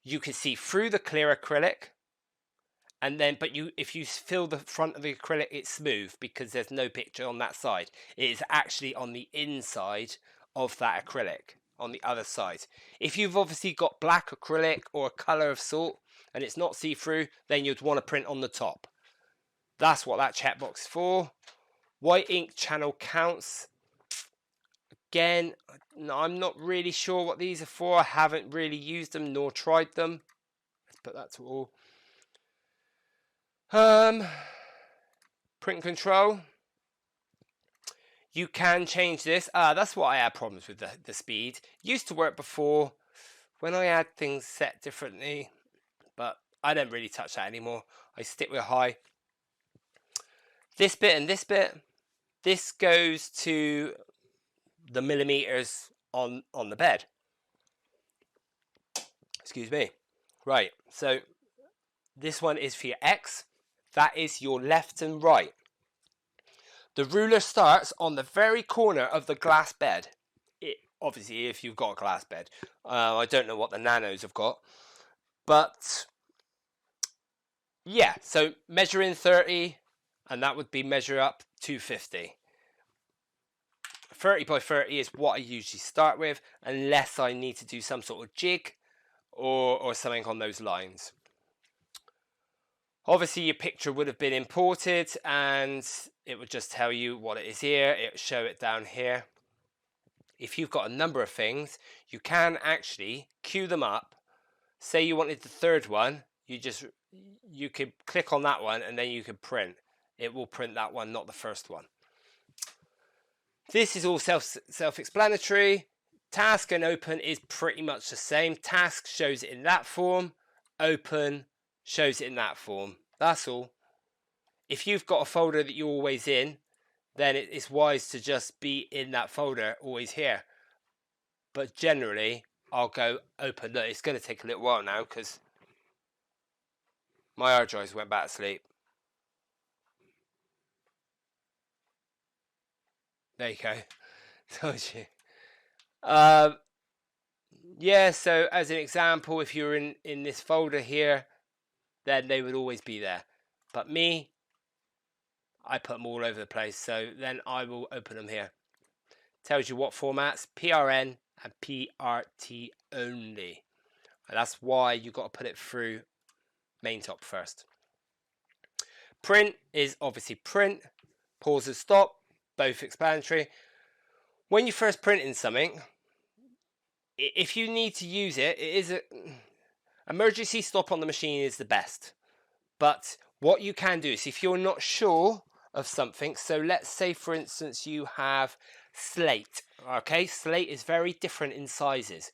S1: You can see through the clear acrylic, and then if you fill the front of the acrylic, it's smooth because there's no picture on that side. It is actually on the inside of that acrylic, on the other side. If you've obviously got black acrylic or a color of salt and it's not see-through, then you'd want to print on the top. That's what that checkbox is for. White ink channel counts. Again, I'm not really sure what these are for. I haven't really used them nor tried them. Let's put that to all. Print control. You can change this. That's why I had problems with the speed. Used to work before when I had things set differently, but I don't really touch that anymore. I stick with high. This bit and this bit, this goes to the millimeters on the bed. Excuse me. Right, so this one is for your X. That is your left and right. The ruler starts on the very corner of the glass bed. Obviously, if you've got a glass bed. I don't know what the nanos have got. But, yeah, so measure in 30, and that would be measure up 250. 30 by 30 is what I usually start with, unless I need to do some sort of jig or something on those lines. Obviously, your picture would have been imported, and it would just tell you what it is here. It will show it down here. If you've got a number of things, you can actually queue them up. Say you wanted the third one, you could click on that one, and then you could print. It will print that one, not the first one. This is all self-explanatory. Task and open is pretty much the same. Task shows it in that form. Open shows it in that form. That's all. If you've got a folder that you're always in, then it's wise to just be in that folder, always here. But generally, I'll go open. Look, it's going to take a little while now because my hard drives went back to sleep. There you go. Told you. Yeah, so as an example, if you're in this folder here, then they would always be there. But me, I put them all over the place, so then I will open them here. Tells you what formats, PRN and PRT only. And that's why you've got to put it through maintop first. Print is obviously print, pause and stop, both explanatory. When you're first printing something, if you need to use it, emergency stop on the machine is the best. But what you can do is if you're not sure of something, so let's say for instance you have slate. Okay, slate is very different in sizes.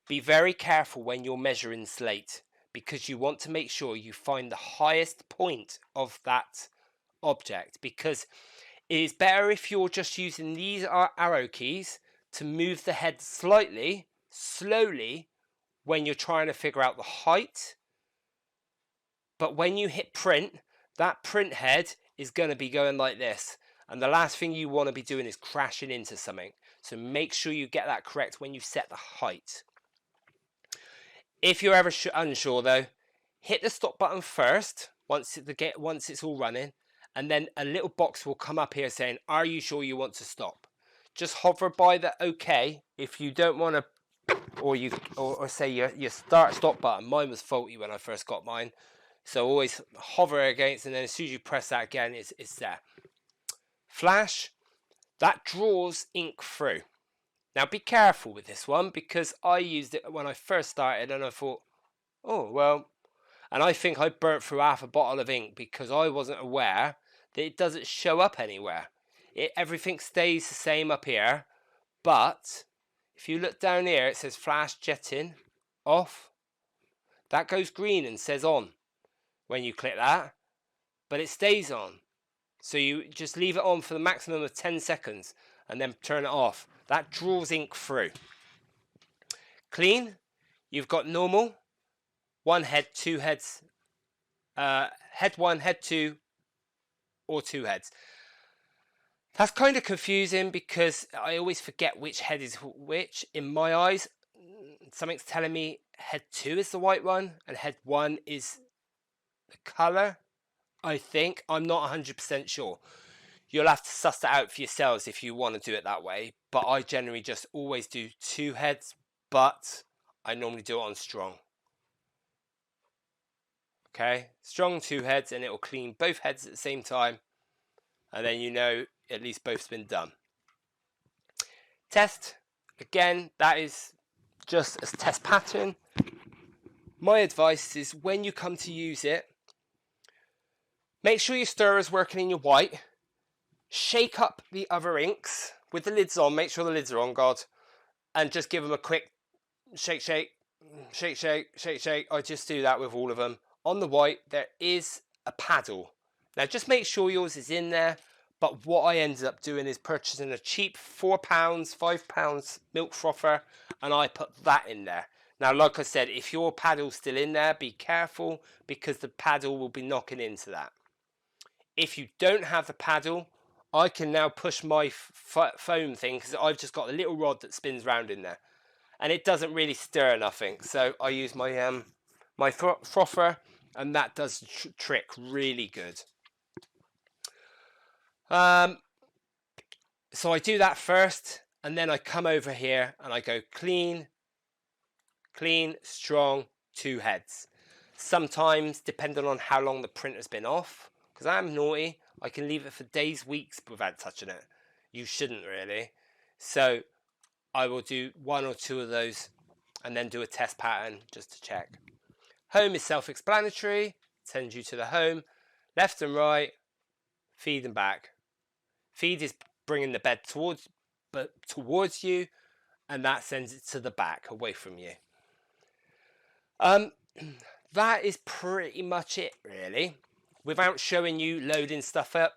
S1: Be very careful when you're measuring slate because you want to make sure you find the highest point of that object, because it is better if you're just using these arrow keys to move the head slightly, slowly, when you're trying to figure out the height. But when you hit print, that print head is going to be going like this. And the last thing you want to be doing is crashing into something. So make sure you get that correct when you set the height. If you're ever unsure though, hit the stop button first, once it's all running. And then a little box will come up here saying, are you sure you want to stop? Just hover by the OK if you don't want to, or say your stop button. Mine was faulty when I first got mine. So always hover against, and then as soon as you press that again, it's there. Flash, that draws ink through. Now be careful with this one because I used it when I first started and I thought, oh, well, and I think I burnt through half a bottle of ink because I wasn't aware that it doesn't show up anywhere. Everything stays the same up here, but if you look down here, it says flash jetting off. That goes green and says on when you click that, but it stays on. So you just leave it on for the maximum of 10 seconds and then turn it off. That draws ink through. Clean, you've got normal, one head, two heads, head one, head two, or two heads. That's kind of confusing because I always forget which head is which. In my eyes, something's telling me head two is the white one and head one is the color. I think. I'm not 100% sure. You'll have to suss that out for yourselves if you want to do it that way. But I generally just always do two heads, but I normally do it on strong. Okay, strong two heads, and it will clean both heads at the same time. And then you know at least both's been done. Test, again, that is just a test pattern. My advice is when you come to use it, make sure your stirrer is working in your white. Shake up the other inks with the lids on. Make sure the lids are on, God. And just give them a quick shake, shake, shake, shake, shake, shake. I just do that with all of them. On the white, there is a paddle. Now, just make sure yours is in there. But what I ended up doing is purchasing a cheap £4, £5 milk frother, and I put that in there. Now, like I said, if your paddle's still in there, be careful because the paddle will be knocking into that. If you don't have the paddle, I can now push my foam thing because I've just got a little rod that spins around in there. And it doesn't really stir nothing. So I use my my frother, and that does the trick really good. So I do that first, and then I come over here and I go clean, clean, strong, 2 heads. Sometimes, depending on how long the printer's been off, because I'm naughty, I can leave it for days, weeks without touching it. You shouldn't really. So I will do 1 or 2 of those and then do a test pattern just to check. Home is self-explanatory. Sends you to the home. Left and right, feed and back. Feed is bringing the bed towards you, and that sends it to the back, away from you. That is pretty much it, really. Without showing you loading stuff up,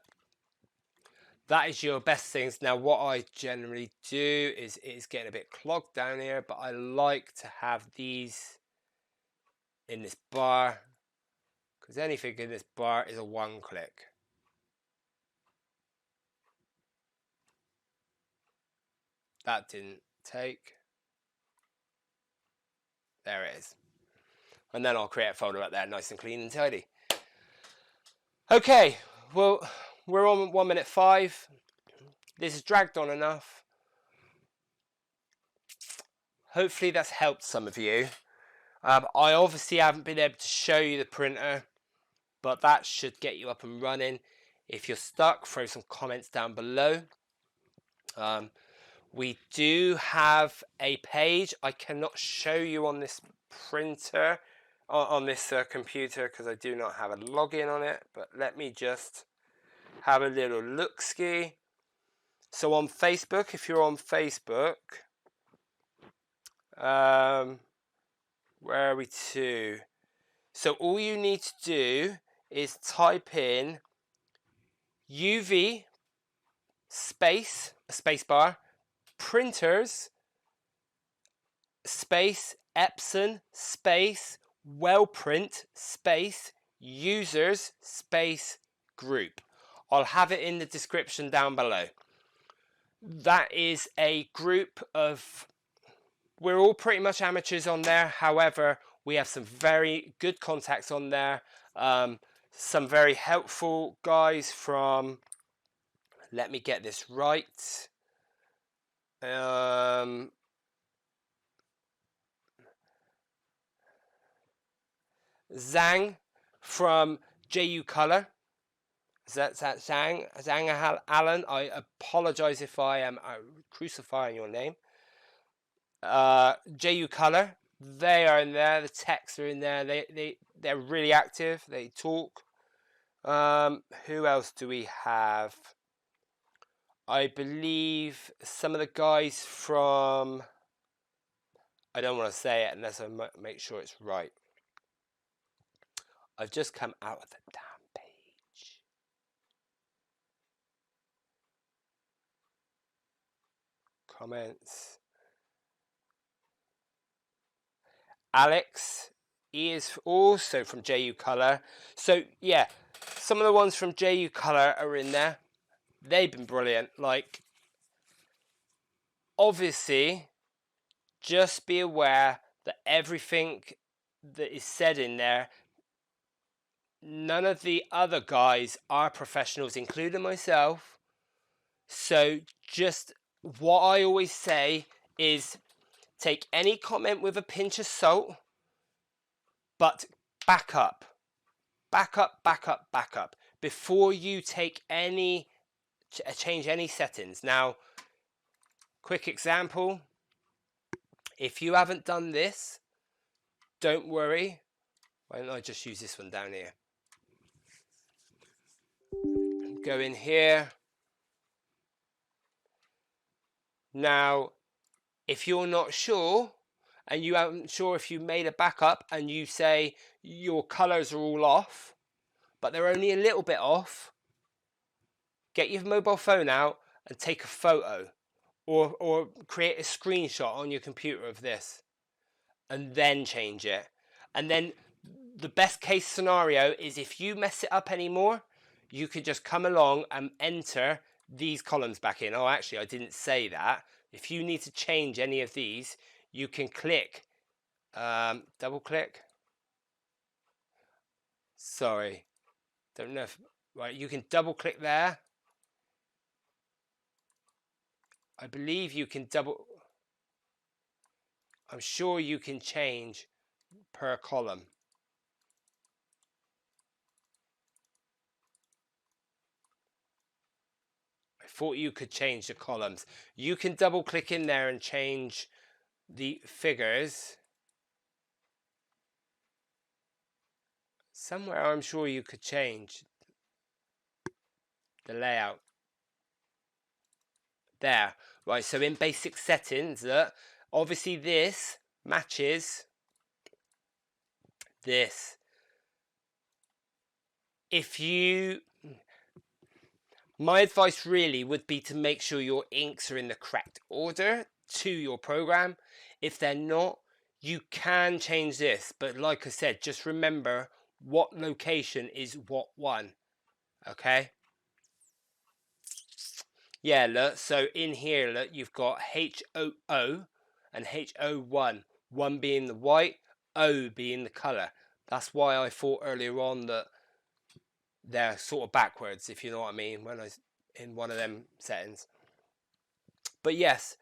S1: that is your best things. Now, what I generally do is it's getting a bit clogged down here, but I like to have these in this bar, because anything in this bar is a 1-click. That didn't take. There it is. And then I'll create a folder up there, nice and clean and tidy. Okay, well, we're on 1 minute 5. This has dragged on enough. Hopefully that's helped some of you. I obviously haven't been able to show you the printer, but that should get you up and running. If you're stuck, throw some comments down below. We do have a page. I cannot show you on this printer, on this computer, because I do not have a login on it, but let me just have a little look-ski. So on Facebook, if you're on Facebook, where are we to? So all you need to do is type in UV space, a space bar, printers, space, Epson, space, wellprint, space, users, space, group. I'll have it in the description down below. That is a group of, we're all pretty much amateurs on there. However, we have some very good contacts on there. Some very helpful guys from, let me get this right. Zhang from JU Color. That's Zhang Allen. I apologize if I am crucifying your name. JU Color. They are in there. The techs are in there. They're really active. They talk. Who else do we have? I believe some of the guys from, I don't want to say it unless I make sure it's right. I've just come out of the damn page. Comments. Alex, he is also from JU Color. So yeah, some of the ones from JU Color are in there. They've been brilliant. Like, obviously, just be aware that everything that is said in there, none of the other guys are professionals, including myself. So just what I always say is take any comment with a pinch of salt, but back up. Back up, back up, back up. Before you take any, change any settings. Now, quick example. If you haven't done this, don't worry. Why don't I just use this one down here? Go in here. Now, if you're not sure, and you aren't sure if you made a backup and you say your colors are all off, but they're only a little bit off, get your mobile phone out and take a photo or create a screenshot on your computer of this and then change it. And then the best case scenario is if you mess it up anymore, you could just come along and enter these columns back in. Oh, actually, I didn't say that. If you need to change any of these, you can click, double click. Sorry, don't know if, right, you can double click there. I believe you can I'm sure you can change per column. I thought you could change the columns. You can double click in there and change the figures. Somewhere I'm sure you could change the layout. There. Right, so in basic settings, obviously this matches this. My advice really would be to make sure your inks are in the correct order to your program. If they're not, you can change this, but like I said, just remember what location is what one. Okay? Yeah, look, so in here, look, you've got HOO and HO1, 1 being the white, O being the color. That's why I thought earlier on that they're sort of backwards, if you know what I mean, when I was in one of them settings. But yes,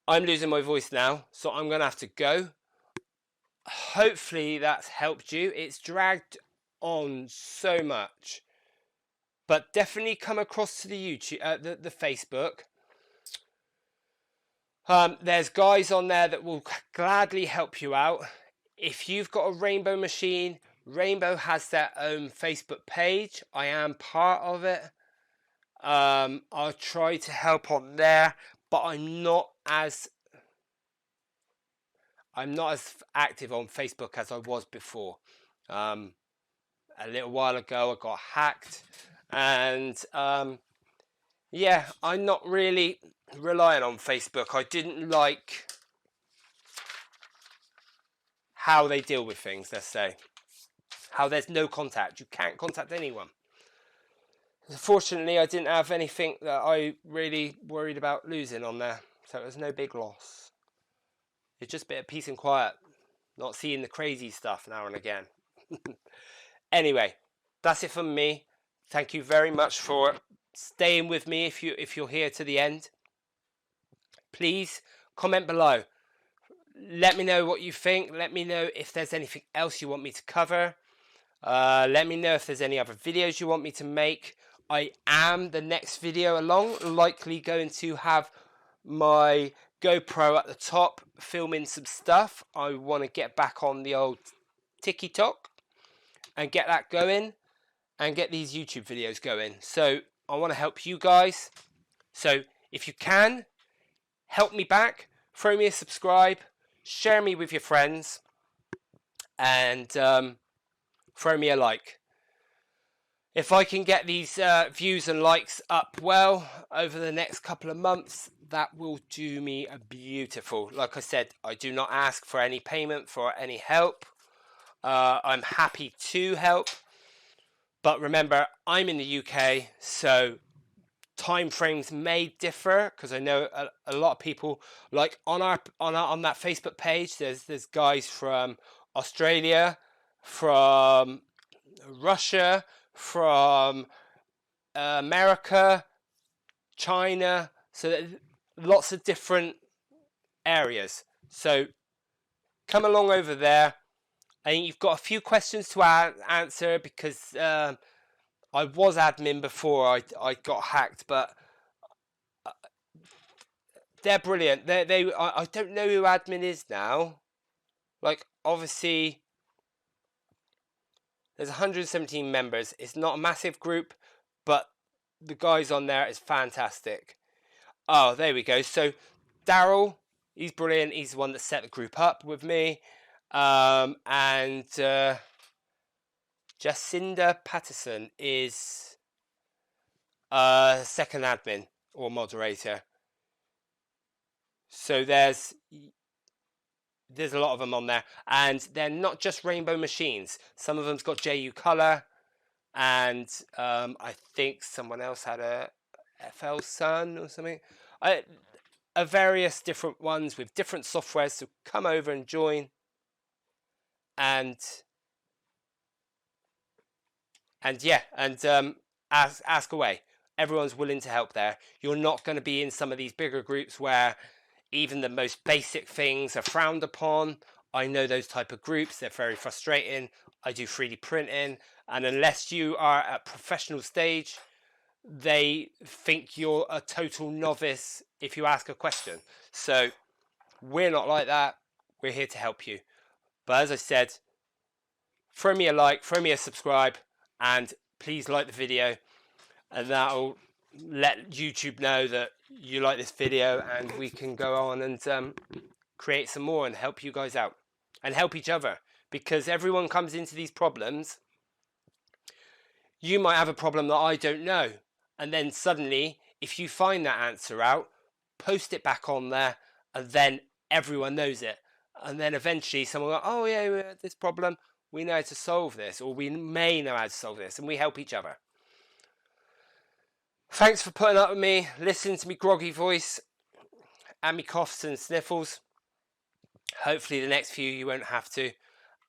S1: I'm losing my voice now, so I'm going to have to go. Hopefully that's helped you. It's dragged on so much. But definitely come across to the YouTube, the Facebook. There's guys on there that will gladly help you out. If you've got a Rainbow machine, Rainbow has their own Facebook page. I am part of it. I'll try to help on there, but I'm not as active on Facebook as I was before. A little while ago I got hacked, and yeah, I'm not really relying on Facebook. I didn't like how they deal with things, let's say. How there's no contact. You can't contact anyone. Fortunately, I didn't have anything that I really worried about losing on there. So it was no big loss. It's just a bit of peace and quiet. Not seeing the crazy stuff now and again. Anyway, that's it from me. Thank you very much for staying with me if you're here to the end. Please comment below. Let me know what you think. Let me know if there's anything else you want me to cover. Let me know if there's any other videos you want me to make. I am, the next video along, likely going to have my GoPro at the top filming some stuff. I want to get back on the old TikTok and get that going and get these YouTube videos going. So I want to help you guys. So if you can, help me back, throw me a subscribe, share me with your friends, and throw me a like. If I can get these views and likes up well over the next couple of months, that will do me a beautiful. Like I said, I do not ask for any payment for any help. I'm happy to help. But remember, I'm in the UK, so time frames may differ, because I know a lot of people, like on that Facebook page, there's guys from Australia, from Russia, from America, China, so lots of different areas. So come along over there. I think you've got a few questions to answer, because I was admin before I got hacked, but They're brilliant. I don't know who admin is now. Like, obviously, there's 117 members. It's not a massive group, but the guys on there is fantastic. Oh, there we go. So Daryl, he's brilliant. He's the one that set the group up with me. And Jacinda Patterson is second admin or moderator. So there's a lot of them on there, and they're not just rainbow machines. Some of them's got JU Color, and I think someone else had a FL Sun or something. Various different ones with different softwares. So come over and join, and yeah, and ask away. Everyone's willing to help there. You're not going to be in some of these bigger groups where even the most basic things are frowned upon. I know those type of groups. They're very frustrating. I do 3D printing, and unless you are at professional stage, they think you're a total novice if you ask a question. So we're not like that. We're here to help you. But as I said, throw me a like, throw me a subscribe, and please like the video, and that'll let YouTube know that you like this video, and we can go on and create some more and help you guys out and help each other, because everyone comes into these problems. You might have a problem that I don't know, and then suddenly if you find that answer out, post it back on there, and then everyone knows it, and then eventually someone will go, oh yeah, we had this problem, we know how to solve this, or we may know how to solve this, and we help each other. Thanks for putting up with me, listening to me groggy voice and me coughs and sniffles. Hopefully the next few you won't have to,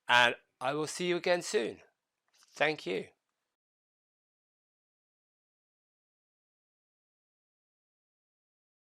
S1: and I will see you again soon. Thank you.